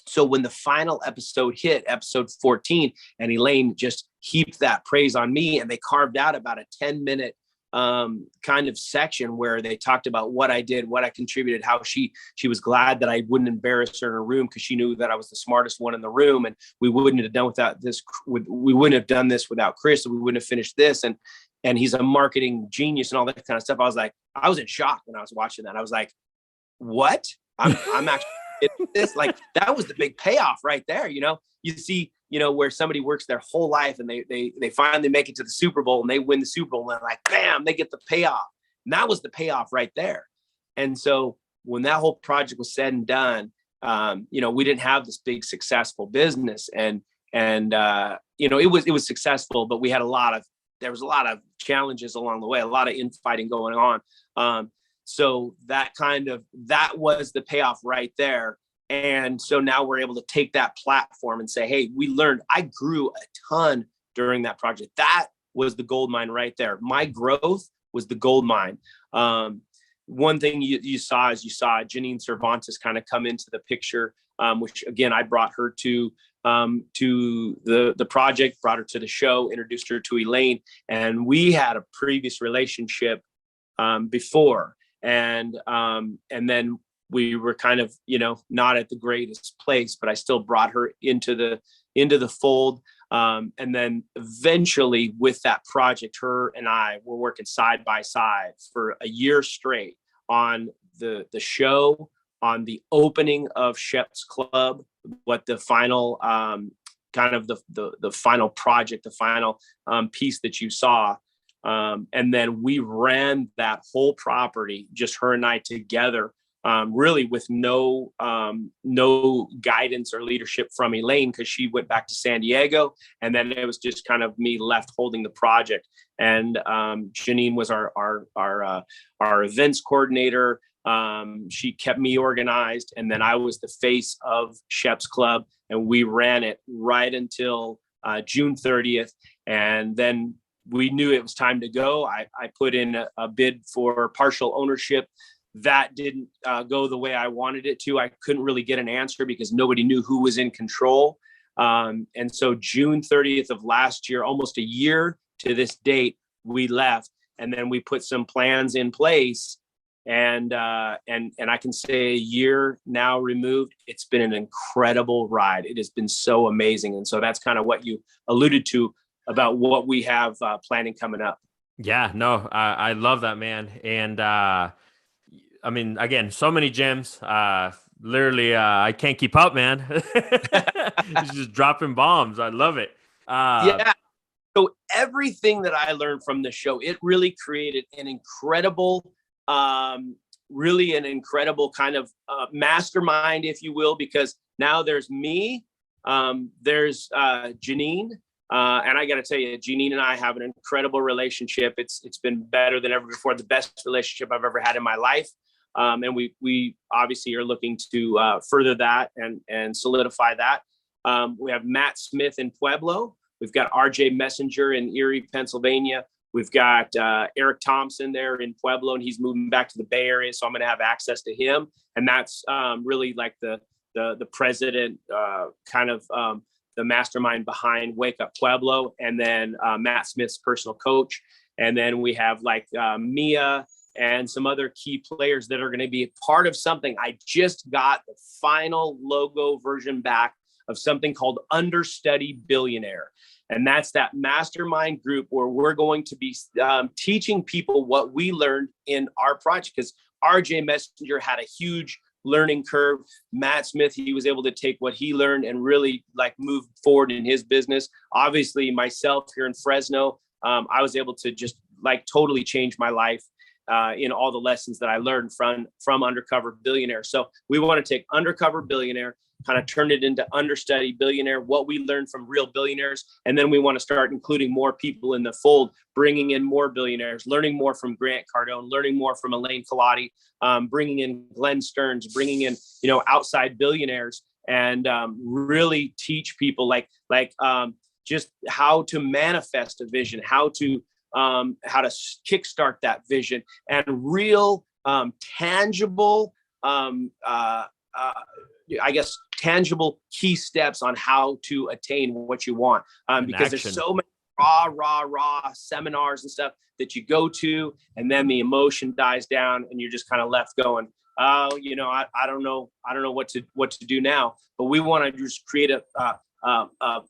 So when the final episode hit, episode 14, and Elaine just heaped that praise on me, and they carved out about a 10-minute kind of section where they talked about what I did, what I contributed, how she was glad that I wouldn't embarrass her in her room because she knew that I was the smartest one in the room, and we wouldn't have done this without Chris, and we wouldn't have finished this. And he's a marketing genius and all that kind of stuff. I was in shock when I was watching that. I was like, what? I'm actually this, like, that was the big payoff right there. You see, where somebody works their whole life and they finally make it to the Super Bowl and they win the Super Bowl, and they're like, bam, they get the payoff. And that was the payoff right there. And so when that whole project was said and done, we didn't have this big successful business, and it was successful, but there was a lot of challenges along the way, a lot of infighting going on. So that was the payoff right there. And so now we're able to take that platform and say, hey, I grew a ton during that project. That was the gold mine right there. My growth was the gold mine. One thing you saw Janine Cervantes kind of come into the picture, which again, I brought her to the project, brought her to the show, introduced her to Elaine, and we had a previous relationship before. And then we were kind of, not at the greatest place, but I still brought her into the fold. And then eventually with that project, her and I were working side by side for a year straight on the show, on the opening of Shep's Club, what the final kind of the final project, the final piece that you saw. And then we ran that whole property, just her and I together, really with no guidance or leadership from Elaine, because she went back to San Diego. And then it was just kind of me left holding the project. And Janine was our events coordinator. She kept me organized. And then I was the face of Shep's Club. And we ran it right until June 30th. And then we knew it was time to go. I put in a bid for partial ownership. That didn't go the way I wanted it to. I couldn't really get an answer because nobody knew who was in control. And so June 30th of last year, almost a year to this date, we left. And then we put some plans in place. And I can say a year now removed, it's been an incredible ride. It has been so amazing. And so that's kind of what you alluded to about what we have planning coming up. Yeah, no, I love that, man. And I mean, again, so many gems. Literally, I can't keep up, man. It's just dropping bombs. I love it. Yeah. So everything that I learned from the show, it really created an incredible, kind of mastermind, if you will, because now there's me, there's Janine. And I got to tell you, Janine and I have an incredible relationship. It's been better than ever before, the best relationship I've ever had in my life. And we obviously are looking to further that and solidify that. We have Matt Smith in Pueblo. We've got RJ Messenger in Erie, Pennsylvania. We've got Eric Thompson there in Pueblo, and he's moving back to the Bay Area, so I'm going to have access to him. And that's really like the president, kind of the mastermind behind Wake Up Pueblo, and then Matt Smith's personal coach. And then we have like Mia and some other key players that are going to be a part of something. I just got the final logo version back of something called Understudy Billionaire. And that's that mastermind group where we're going to be teaching people what we learned in our project, because RJ Messenger had a huge learning curve. Matt Smith, he was able to take what he learned and really like move forward in his business. Obviously myself here in Fresno, I was able to just like totally change my life in all the lessons that I learned from Undercover Billionaire. So we want to take Undercover Billionaire, kind of turn it into Understudy Billionaire, what we learned from real billionaires. And then we want to start including more people in the fold, bringing in more billionaires, learning more from Grant Cardone, learning more from Elaine Culotti, bringing in Glenn Stearns, bringing in, outside billionaires, and really teach people like just how to manifest a vision, how to how to kickstart that vision, and real tangible, I guess, tangible key steps on how to attain what you want. Because there's so many raw seminars and stuff that you go to, and then the emotion dies down and you're just kind of left going, oh, you know, I don't know what to do now. But we want to just create a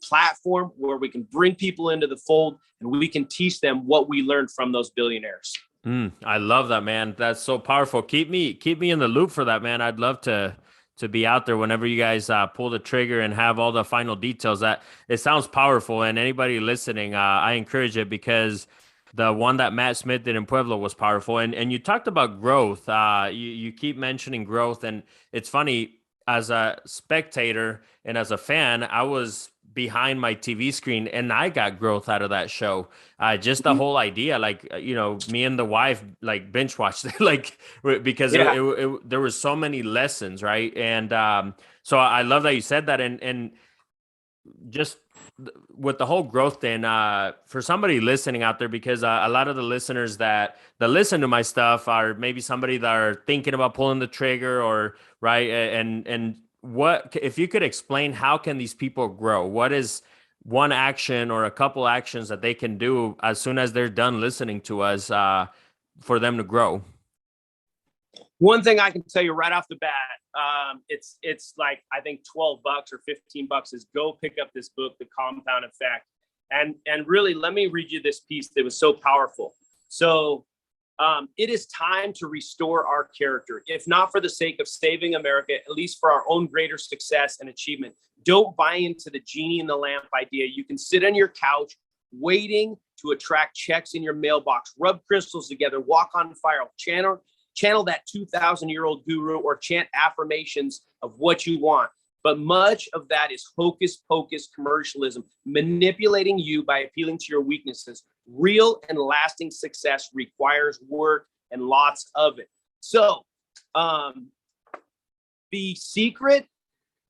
platform where we can bring people into the fold and we can teach them what we learned from those billionaires. I love that, man. That's so powerful. Keep me in the loop for that, man. I'd love to be out there whenever you guys pull the trigger and have all the final details. That it sounds powerful, and anybody listening, I encourage it, because the one that Matt Smith did in Pueblo was powerful. And you talked about growth. You keep mentioning growth, and it's funny, as a spectator and as a fan, I was behind my TV screen and I got growth out of that show. Just the whole idea, like, you know, me and the wife like binge watched it, like, because there was so many lessons, right? And so I love that you said that. And just with the whole growth thing, for somebody listening out there, because a lot of the listeners that listen to my stuff are maybe somebody that are thinking about pulling the trigger, or right. And what, if you could explain, how can these people grow? What is one action or a couple actions that they can do as soon as they're done listening to us, for them to grow? One thing I can tell you right off the bat, it's like, I think $12 or $15 is go pick up this book, The Compound Effect. And really, let me read you this piece that was so powerful. So it is time to restore our character, if not for the sake of saving America, at least for our own greater success and achievement. Don't buy into the genie in the lamp idea. You can sit on your couch waiting to attract checks in your mailbox, rub crystals together, walk on fire, channel that 2,000-year-old guru, or chant affirmations of what you want. But much of that is hocus pocus commercialism, manipulating you by appealing to your weaknesses. Real and lasting success requires work, and lots of it. So the secret,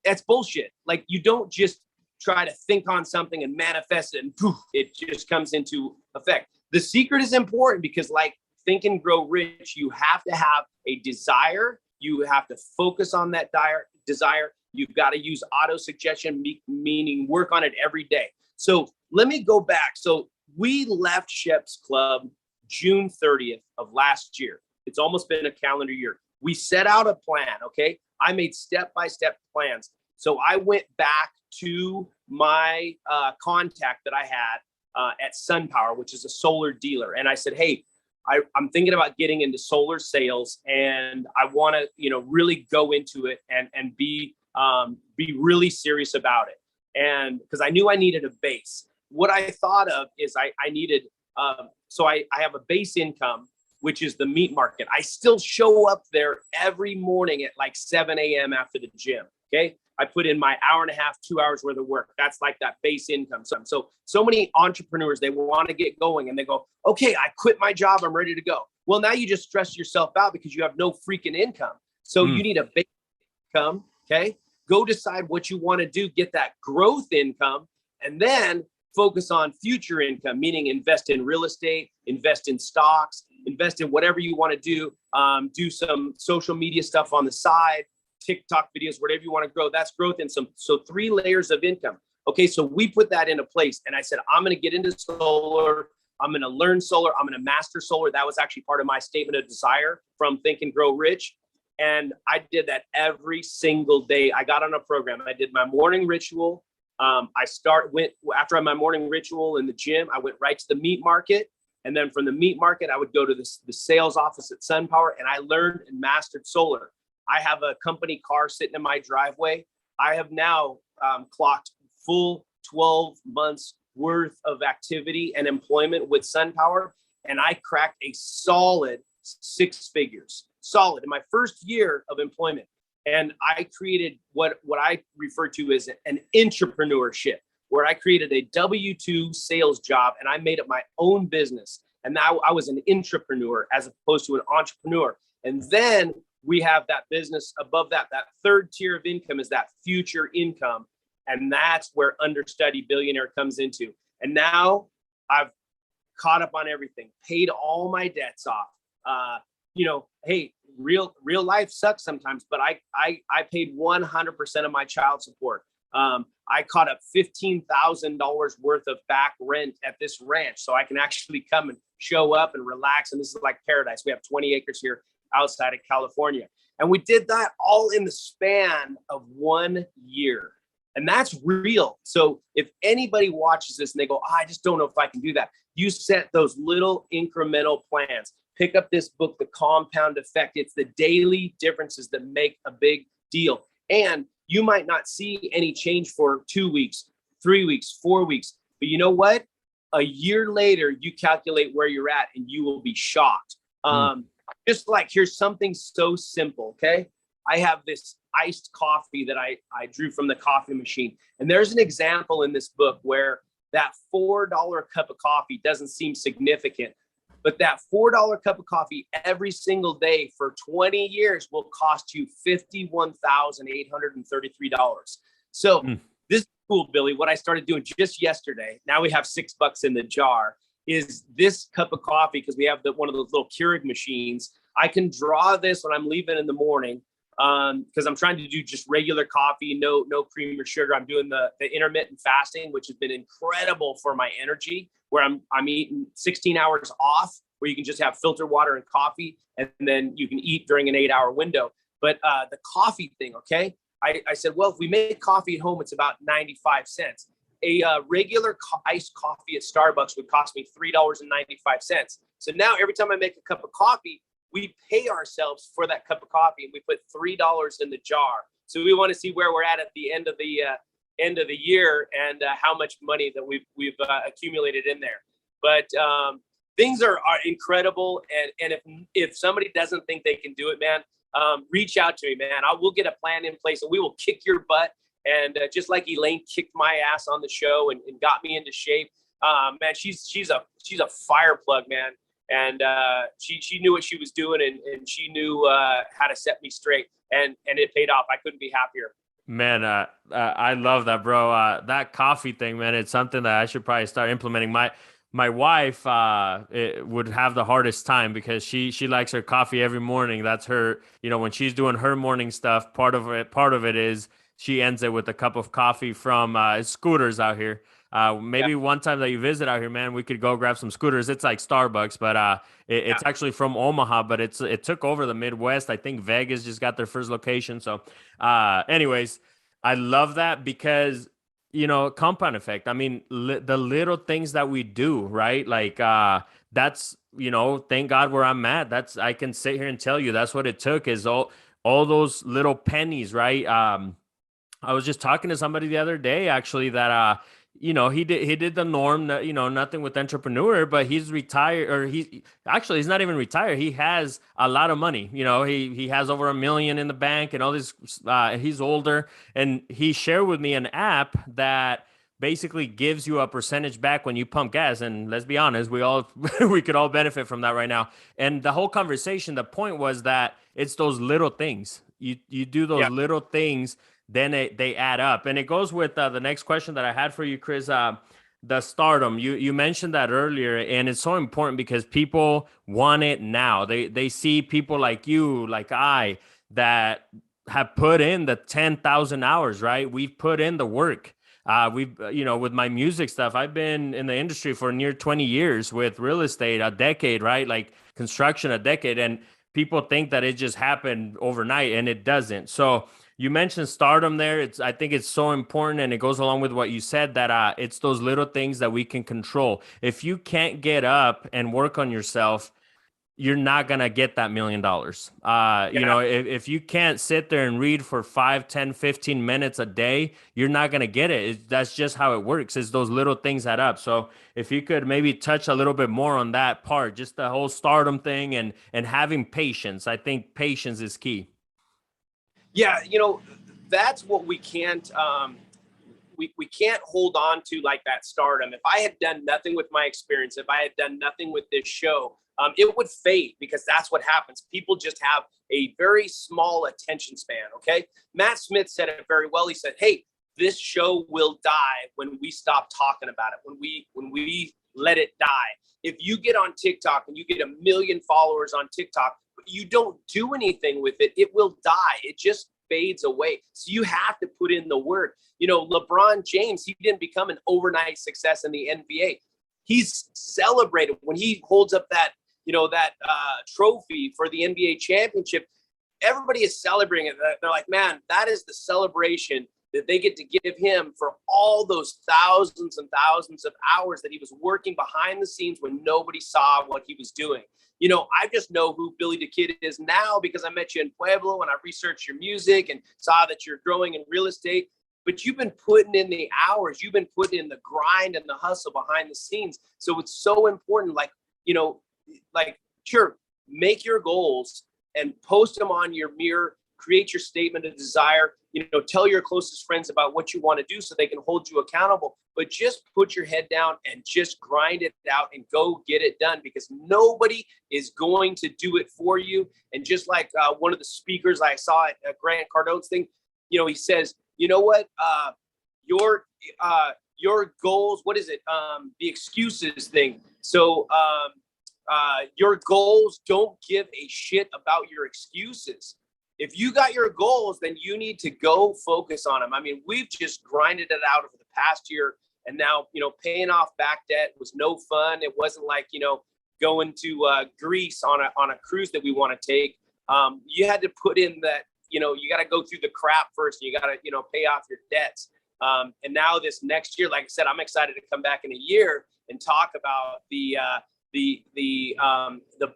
that's bullshit. Like, you don't just try to think on something and manifest it and poof, it just comes into effect. The secret is important because, like Think and Grow Rich, you have to have a desire. You have to focus on that desire. You've got to use auto suggestion, meaning work on it every day. So let me go back. So we left Shep's Club June 30th of last year. It's almost been a calendar year. We set out a plan, okay? I made step-by-step plans. So I went back to my contact that I had at SunPower, which is a solar dealer. And I said, hey, I'm thinking about getting into solar sales, and I want to, really go into it and be really serious about it. And because I knew I needed a base. What I thought of is I needed, so I have a base income, which is the meat market. I still show up there every morning at like 7 a.m. after the gym. Okay. I put in my hour and a half, 2 hours worth of work. That's like that base income. So many entrepreneurs, they want to get going and they go, okay, I quit my job. I'm ready to go. Well, now you just stress yourself out because you have no freaking income. So you need a base income. Okay. Go decide what you want to do, get that growth income, and then focus on future income, meaning invest in real estate, invest in stocks, invest in whatever you want to do. Do some social media stuff on the side, TikTok videos, whatever you want to grow. That's growth in some. So 3 layers of income. Okay, so we put that into place. And I said, I'm going to get into solar. I'm going to learn solar. I'm going to master solar. That was actually part of my statement of desire from Think and Grow Rich. And I did that every single day. I got on a program. I did my morning ritual. After my morning ritual in the gym, I went right to the meat market. And then from the meat market, I would go to the sales office at SunPower, and I learned and mastered solar. I have a company car sitting in my driveway. I have now clocked full 12 months worth of activity and employment with SunPower. And I cracked a solid 6 figures, solid in my first year of employment. And I created what I refer to as an entrepreneurship, where I created a W-2 sales job and I made it my own business. And now I was an entrepreneur as opposed to an entrepreneur. And then we have that business above that. That third tier of income is that future income. And that's where Understudy Billionaire comes into. And now I've caught up on everything, paid all my debts off. Hey, real life sucks sometimes, but I paid 100% of my child support. I caught up $15,000 worth of back rent at this ranch, so I can actually come and show up and relax. And this is like paradise. We have 20 acres here outside of California. And we did that all in the span of 1 year. And that's real. So if anybody watches this and they go, I just don't know if I can do that, you set those little incremental plans. Pick up this book, The Compound Effect. It's the daily differences that make a big deal. And you might not see any change for 2 weeks, 3 weeks, 4 weeks. But you know what? A year later, you calculate where you're at and you will be shocked. Just like, here's something so simple, okay? I have this iced coffee that I drew from the coffee machine. And there's an example in this book where that $4 cup of coffee doesn't seem significant. But that $4 cup of coffee every single day for 20 years will cost you $51,833. So this is cool, Billy. What I started doing just yesterday, now we have $6 in the jar, is this cup of coffee, because we have one of those little Keurig machines. I can draw this when I'm leaving in the morning, because I'm trying to do just regular coffee, no cream or sugar. I'm doing the intermittent fasting, which has been incredible for my energy, where I'm eating 16 hours off, where you can just have filter water and coffee, and then you can eat during an 8-hour window. But the coffee thing, okay? I said, well, if we make coffee at home, it's about 95 cents. A regular iced coffee at Starbucks would cost me $3.95. So now every time I make a cup of coffee, we pay ourselves for that cup of coffee, and we put $3 in the jar. So we want to see where we're at the end of the year, and how much money that we've accumulated in there. But things are incredible, and if somebody doesn't think they can do it, man, reach out to me, man. We'll get a plan in place, and we will kick your butt. And just like Elaine kicked my ass on the show and got me into shape, man, she's a fire plug, man. And she knew what she was doing, and she knew how to set me straight, and it paid off. I couldn't be happier. Man, I love that, bro. That coffee thing, man, it's something that I should probably start implementing. My wife would have the hardest time, because she likes her coffee every morning. That's her, when she's doing her morning stuff, part of it is she ends it with a cup of coffee from Scooters out here. Maybe one time that you visit out here, man, we could go grab some Scooters. It's like Starbucks, but it's actually from Omaha, but it took over the Midwest. I think Vegas just got their first location. So anyways, I love that, because compound effect. I mean, the little things that we do, right? Like that's, thank God where I'm at. I can sit here and tell you that's what it took, is all those little pennies, right? I was just talking to somebody the other day, actually, that he did the norm, nothing with entrepreneur, but he's retired, or he's not even retired. He has a lot of money. He has over $1 million in the bank and all this. He's older, and he shared with me an app that basically gives you a percentage back when you pump gas. And let's be honest, we could all benefit from that right now. And the whole conversation, the point was that it's those little things. You do those little things, then they add up. And it goes with the next question that I had for you, Chris. The stardom, you mentioned that earlier, and it's so important because people want it now. They see people like you, like I, that have put in the 10,000 hours, right? We've put in the work. We've, with my music stuff, I've been in the industry for near 20 years, with real estate, a decade, right? Like construction, a decade. And people think that it just happened overnight, and it doesn't. So you mentioned stardom there. I think it's so important, and it goes along with what you said, that it's those little things that we can control. If you can't get up and work on yourself, you're not going to get that $1 million. If you can't sit there and read for 5, 10, 15 minutes a day, you're not going to get it. That's just how it works. It's those little things add up. So if you could maybe touch a little bit more on that part, just the whole stardom thing and having patience. I think patience is key. Yeah. That's what we can't, we can't hold on to, like that stardom. If I had done nothing with my experience, if I had done nothing with this show, it would fade, because that's what happens. People just have a very small attention span. Okay. Matt Smith said it very well. He said, hey, this show will die when we stop talking about it. When we let it die. If you get on TikTok and you get 1 million followers on TikTok, but you don't do anything with it, it will die. It just fades away. So you have to put in the work. You know, LeBron James, he didn't become an overnight success in the NBA. He's celebrated when he holds up that, you know, that trophy for the NBA championship. Everybody is celebrating it. They're like, man, that is the celebration that they get to give him for all those thousands and thousands of hours that he was working behind the scenes when nobody saw what he was doing. You know, I just know who Billy the Kid is now because I met you in Pueblo and I researched your music and saw that you're growing in real estate. But you've been putting in the hours, you've been putting in the grind and the hustle behind the scenes. So it's so important, like, you know, like, sure, make your goals and post them on your mirror, create your statement of desire, you know, tell your closest friends about what you want to do so they can hold you accountable, but just put your head down and just grind it out and go get it done because nobody is going to do it for you. And just like one of the speakers I saw at Grant Cardone's thing, you know, he says, you know what, your goals, what is it? The excuses thing. So your goals, don't give a shit about your excuses. If you got your goals, then you need to go focus on them. I mean, we've just grinded it out over the past year. And now, you know, paying off back debt was no fun. It wasn't like, you know, going to Greece on a cruise that we want to take. You had to put in that, you know, you got to go through the crap first. And you got to, you know, pay off your debts. And now this next year, like I said, I'm excited to come back in a year and talk about the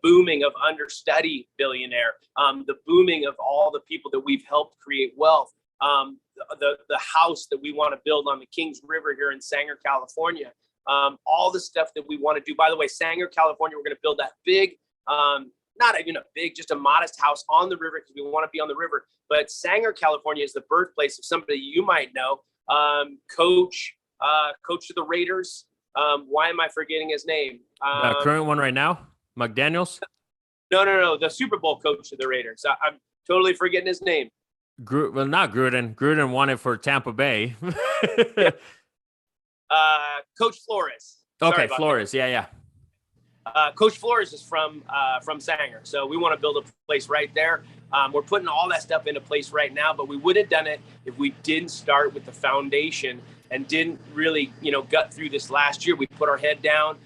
booming of Understudy Billionaire, the booming of all the people that we've helped create wealth, the house that we want to build on the Kings River here in Sanger, California, all the stuff that we want to do. By the way, Sanger, California, we're going to build that big, not even a big, just a modest house on the river because we want to be on the river. But Sanger, California is the birthplace of somebody you might know, coach of the Raiders. Why am I forgetting his name? The current one right now, McDaniels? No. The Super Bowl coach of the Raiders. I'm totally forgetting his name. Well, not Gruden. Gruden won it for Tampa Bay. Coach Flores. Okay, Flores. That. Yeah. Coach Flores is from Sanger. So we want to build a place right there. We're putting all that stuff into place right now, but we would have done it if we didn't start with the foundation and didn't really, you know, gut through this last year. We put our head down.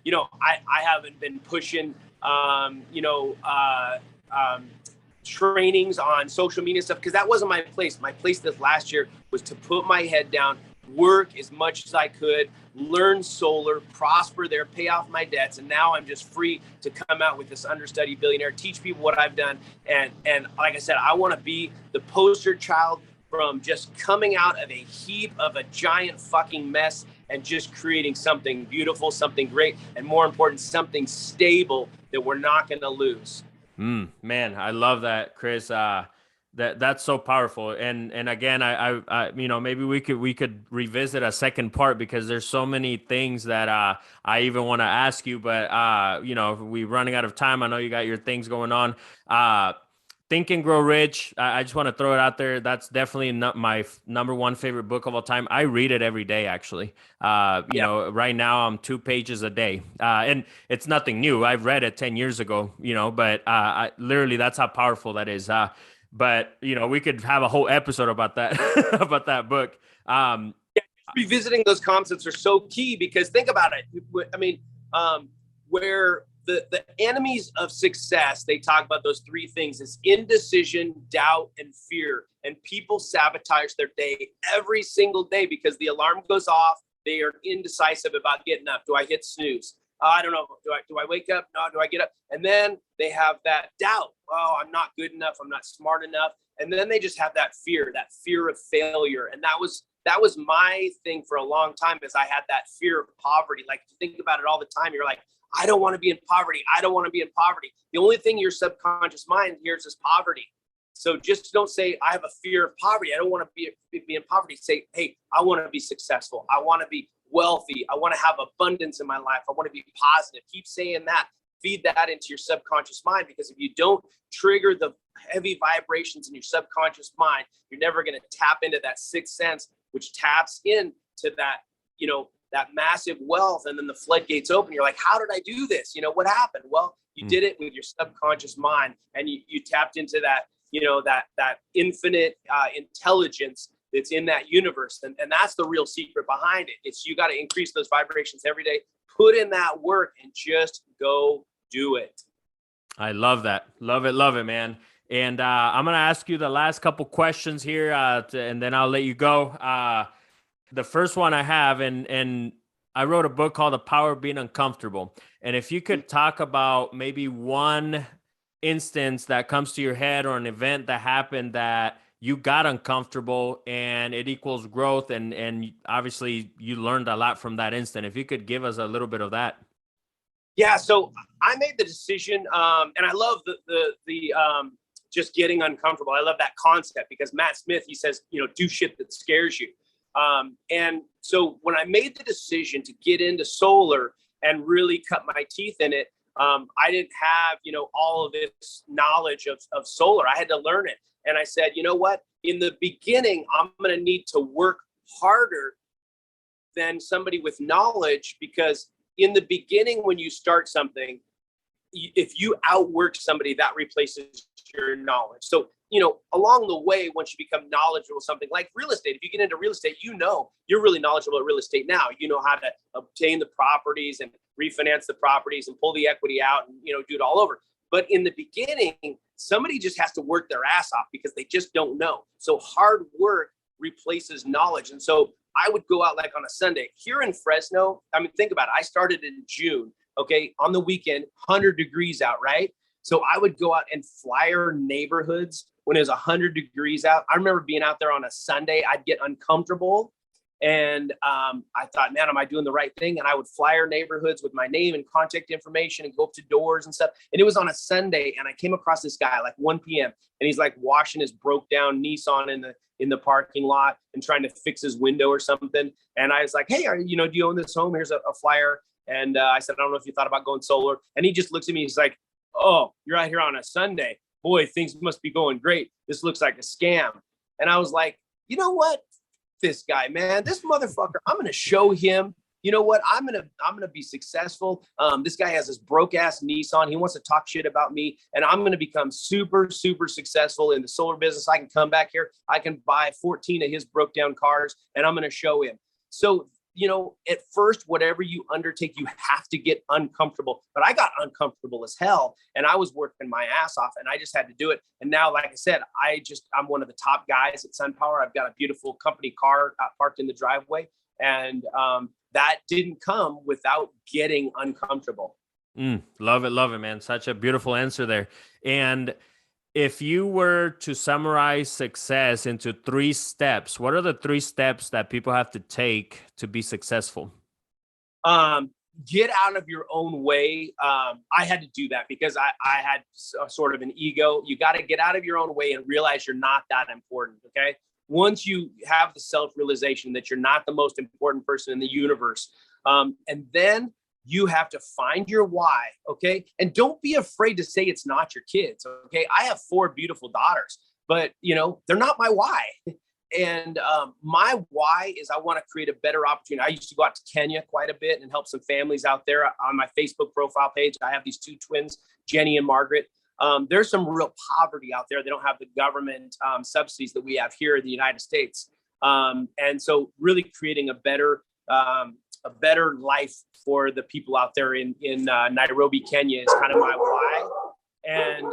You know, I haven't been pushing, trainings on social media stuff because that wasn't my place. My place this last year was to put my head down, work as much as I could, learn solar, prosper there, pay off my debts. And now I'm just free to come out with this Understudy Billionaire, teach people what I've done. And like I said, I want to be the poster child from just coming out of a heap of a giant fucking mess and just creating something beautiful, something great, and more important, something stable that we're not going to lose. Man, I love that, Chris. That's so powerful. And again, I you know, maybe we could revisit a second part because there's so many things that I even want to ask you, but you know, we're running out of time. I know you got your things going on. Think and Grow Rich. I just want to throw it out there. That's definitely not my number one favorite book of all time. I read it every day, actually. You know, right now I'm 2 pages a day. And it's nothing new. I've read it 10 years ago, you know, but literally that's how powerful that is. But, you know, we could have a whole episode about that, about that book. Revisiting those concepts are so key because think about it. I mean, where the enemies of success, they talk about those 3 things is indecision, doubt, and fear. And people sabotage their day every single day because the alarm goes off. They are indecisive about getting up. Do I hit snooze? I don't know. Do I wake up? No. Do I get up? And then they have that doubt. Oh, I'm not good enough. I'm not smart enough. And then they just have that fear of failure. And that was my thing for a long time is I had that fear of poverty. Like you think about it all the time. You're like, I don't want to be in poverty. I don't want to be in poverty. The only thing your subconscious mind hears is poverty. So just don't say, I have a fear of poverty. I don't want to be in poverty. Say, hey, I want to be successful. I want to be wealthy. I want to have abundance in my life. I want to be positive. Keep saying that. Feed that into your subconscious mind, because if you don't trigger the heavy vibrations in your subconscious mind, you're never going to tap into that 6th sense, which taps into that, you know, that massive wealth, and then the floodgates open. You're like, how did I do this? What happened? Well, you did it with your subconscious mind, and you tapped into that, that infinite intelligence that's in that universe. And that's the real secret behind it. It's, you got to increase those vibrations every day, put in that work, and just go do it. I love that. Love it, man. And I'm going to ask you the last couple questions here, and then I'll let you go. The first one I have, and I wrote a book called The Power of Being Uncomfortable. And if you could talk about maybe one instance that comes to your head, or an event that happened that you got uncomfortable and it equals growth, and obviously you learned a lot from that instant. If you could give us a little bit of that. Yeah. So I made the decision, and I love the just getting uncomfortable. I love that concept, because Matt Smith, he says, do shit that scares you. And so when I made the decision to get into solar and really cut my teeth in it, I didn't have, all of this knowledge of solar. I had to learn it. And I said, you know what? In the beginning, I'm going to need to work harder than somebody with knowledge, because in the beginning, when you start something, if you outwork somebody, that replaces your knowledge. So, along the way, once you become knowledgeable, something like real estate, if you get into real estate, you're really knowledgeable at real estate now. You know how to obtain the properties and refinance the properties and pull the equity out and, do it all over. But in the beginning, somebody just has to work their ass off because they just don't know. So hard work replaces knowledge. And so I would go out like on a Sunday here in Fresno. I mean, think about it. I started in June. Okay. On the weekend, 100 degrees out, right? So I would go out and flyer neighborhoods when it was 100 degrees out. I remember being out there on a Sunday. I'd get uncomfortable. And I thought, man, am I doing the right thing? And I would flyer neighborhoods with my name and contact information and go up to doors and stuff. And it was on a Sunday. And I came across this guy like 1 p.m. And he's like washing his broke down Nissan in the parking lot and trying to fix his window or something. And I was like, hey, do you own this home? Here's a flyer. And I said, I don't know if you thought about going solar. And he just looks at me. He's like, oh, you're out here on a Sunday. Boy, things must be going great. This looks like a scam. And I was like, you know what? This guy, man, this motherfucker, I'm going to show him, you know what? I'm going to be successful. This guy has this broke ass Nissan. He wants to talk shit about me, and I'm going to become super, super successful in the solar business. I can come back here. I can buy 14 of his broke down cars, and I'm going to show him. So, at first, whatever you undertake, you have to get uncomfortable. But I got uncomfortable as hell, and I was working my ass off, and I just had to do it. And now, like I said, I'm one of the top guys at SunPower. I've got a beautiful company car parked in the driveway, and that didn't come without getting uncomfortable. Love it, man. Such a beautiful answer there. And if you were to summarize success into 3 steps, what are the 3 steps that people have to take to be successful? Get out of your own way. I had to do that because I had sort of an ego. You got to get out of your own way and realize you're not that important. Okay. Once you have the self-realization that you're not the most important person in the universe, and then you have to find your why. Okay. And don't be afraid to say it's not your kids. Okay. I have 4 beautiful daughters, but they're not my why. And my why is I want to create a better opportunity. I used to go out to Kenya quite a bit and help some families out there. On my Facebook profile page, I have these 2 twins, Jenny and Margaret. There's some real poverty out there. They don't have the government subsidies that we have here in the United States. And so really creating a better life for the people out there in Nairobi, Kenya is kind of my why. And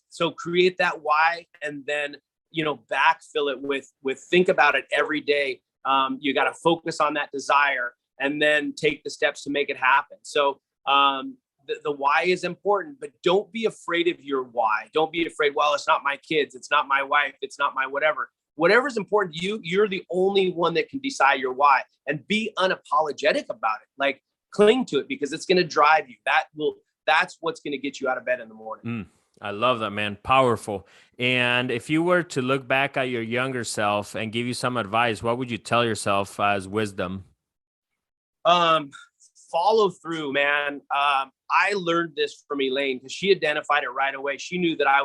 so create that why, and then, backfill it with think about it every day. You got to focus on that desire and then take the steps to make it happen. So the why is important, but don't be afraid of your why. Don't be afraid. Well, it's not my kids. It's not my wife. It's not my whatever. Whatever's important to you, you're the only one that can decide your why, and be unapologetic about it. Like, cling to it, because it's going to drive you. That's what's going to get you out of bed in the morning. I love that, man. Powerful. And if you were to look back at your younger self and give you some advice, what would you tell yourself as wisdom? Follow through, man. I learned this from Elaine because she identified it right away. She knew that I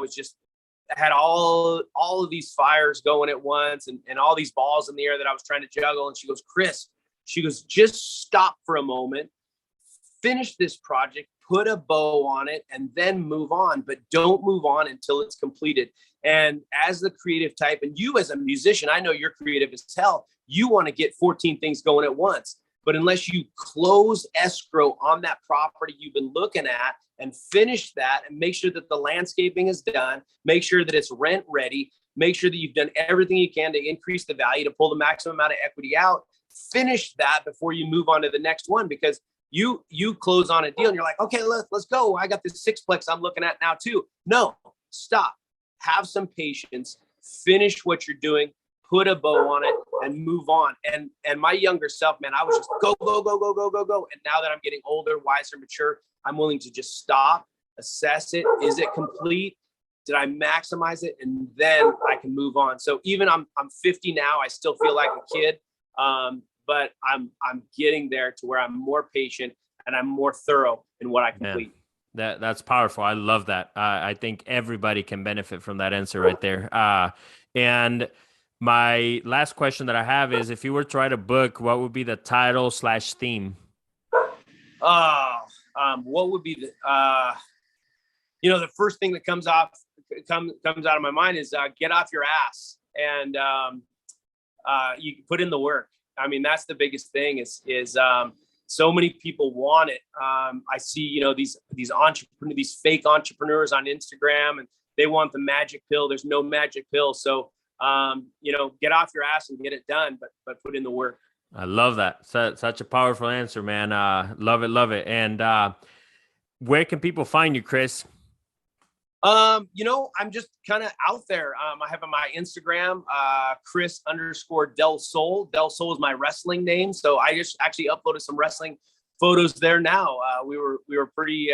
had all of these fires going at once and all these balls in the air that I was trying to juggle. And she goes, Chris, She goes, just stop for a moment, finish this project, put a bow on it, and then move on, but don't move on until it's completed. And as the creative type, and you as a musician, I know you're creative as hell. You want to get 14 things going at once. But unless you close escrow on that property you've been looking at and finish that and make sure that the landscaping is done, make sure that it's rent ready, make sure that you've done everything you can to increase the value, to pull the maximum amount of equity out, finish that before you move on to the next one. Because you close on a deal and you're like, okay, let's go. I got this sixplex I'm looking at now too. No, stop. Have some patience. Finish what you're doing. Put a bow on it and move on. And my younger self, man, I was just go. And now that I'm getting older, wiser, mature, I'm willing to just stop, assess it. Is it complete? Did I maximize it? And then I can move on. So even I'm 50 now, I still feel like a kid. But I'm getting there to where I'm more patient and I'm more thorough in what I complete. Man, that's powerful. I love that. I think everybody can benefit from that answer right there. And my last question that I have is, if you were to write a book, what would be the title / theme? What would be the first thing that comes out of my mind is get off your ass and you put in the work. I mean, that's the biggest thing is so many people want it. I see, these fake entrepreneurs on Instagram, and they want the magic pill. There's no magic pill. So, get off your ass and get it done, but put in the work. I love that. Such a powerful answer, man. Love it. And where can people find you, Chris? I'm just kind of out there. I have on my Instagram, Chris_Del Sol. Del Sol is my wrestling name. So I just actually uploaded some wrestling photos there now. We were pretty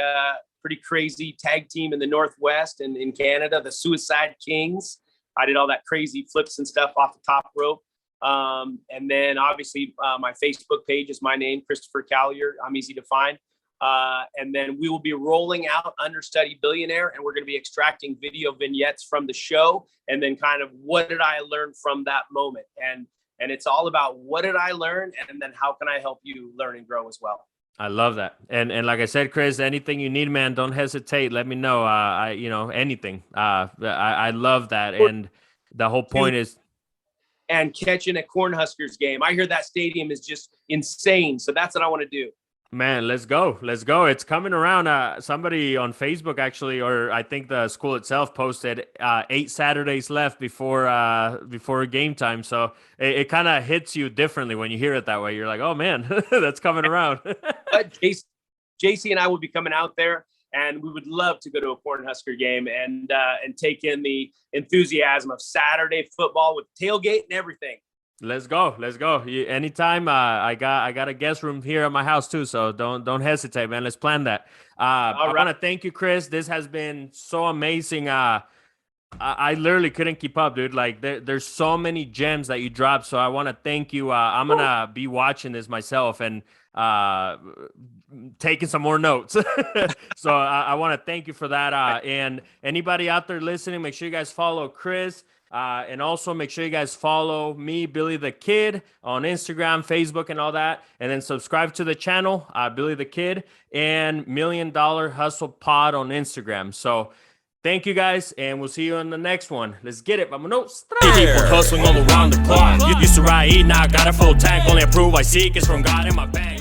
crazy tag team in the Northwest and in Canada, the Suicide Kings. I did all that crazy flips and stuff off the top rope. And then obviously my Facebook page is my name, Christopher Caillier. I'm easy to find. And then we will be rolling out Understudy Billionaire, and we're going to be extracting video vignettes from the show. And then kind of what did I learn from that moment? And it's all about what did I learn? And then how can I help you learn and grow as well? I love that. And like I said, Chris, anything you need, man, don't hesitate. Let me know. Anything. I love that. And the whole point is. And catching a Cornhuskers game. I hear that stadium is just insane. So that's what I want to do. Man, let's go. It's coming around. Somebody on Facebook actually, or I think the school itself posted 8 Saturdays left before game time. So it kind of hits you differently when you hear it that way. You're like, oh man, that's coming around. But JC and I will be coming out there, and we would love to go to a Cornhusker game and take in the enthusiasm of Saturday football with tailgate and everything. Let's go. Anytime. I got a guest room here at my house too, so don't hesitate, man. Let's plan that. I want to thank you, Chris. This has been so amazing. I literally couldn't keep up, dude. Like there's so many gems that you dropped. So I want to thank you. I'm gonna be watching this myself and taking some more notes. So I want to thank you for that. And anybody out there listening, make sure you guys follow Chris. And also make sure you guys follow me, Billy the Kid, on Instagram, Facebook, and all that. And then subscribe to the channel, Billy the Kid, and $1 Million Hustle Pod on Instagram. So thank you guys, and we'll see you on the next one. Let's get it. Vamonos. People hustling all around the clock. Used to ride, now I got a full tank. Only approve I seek is from God in my bank.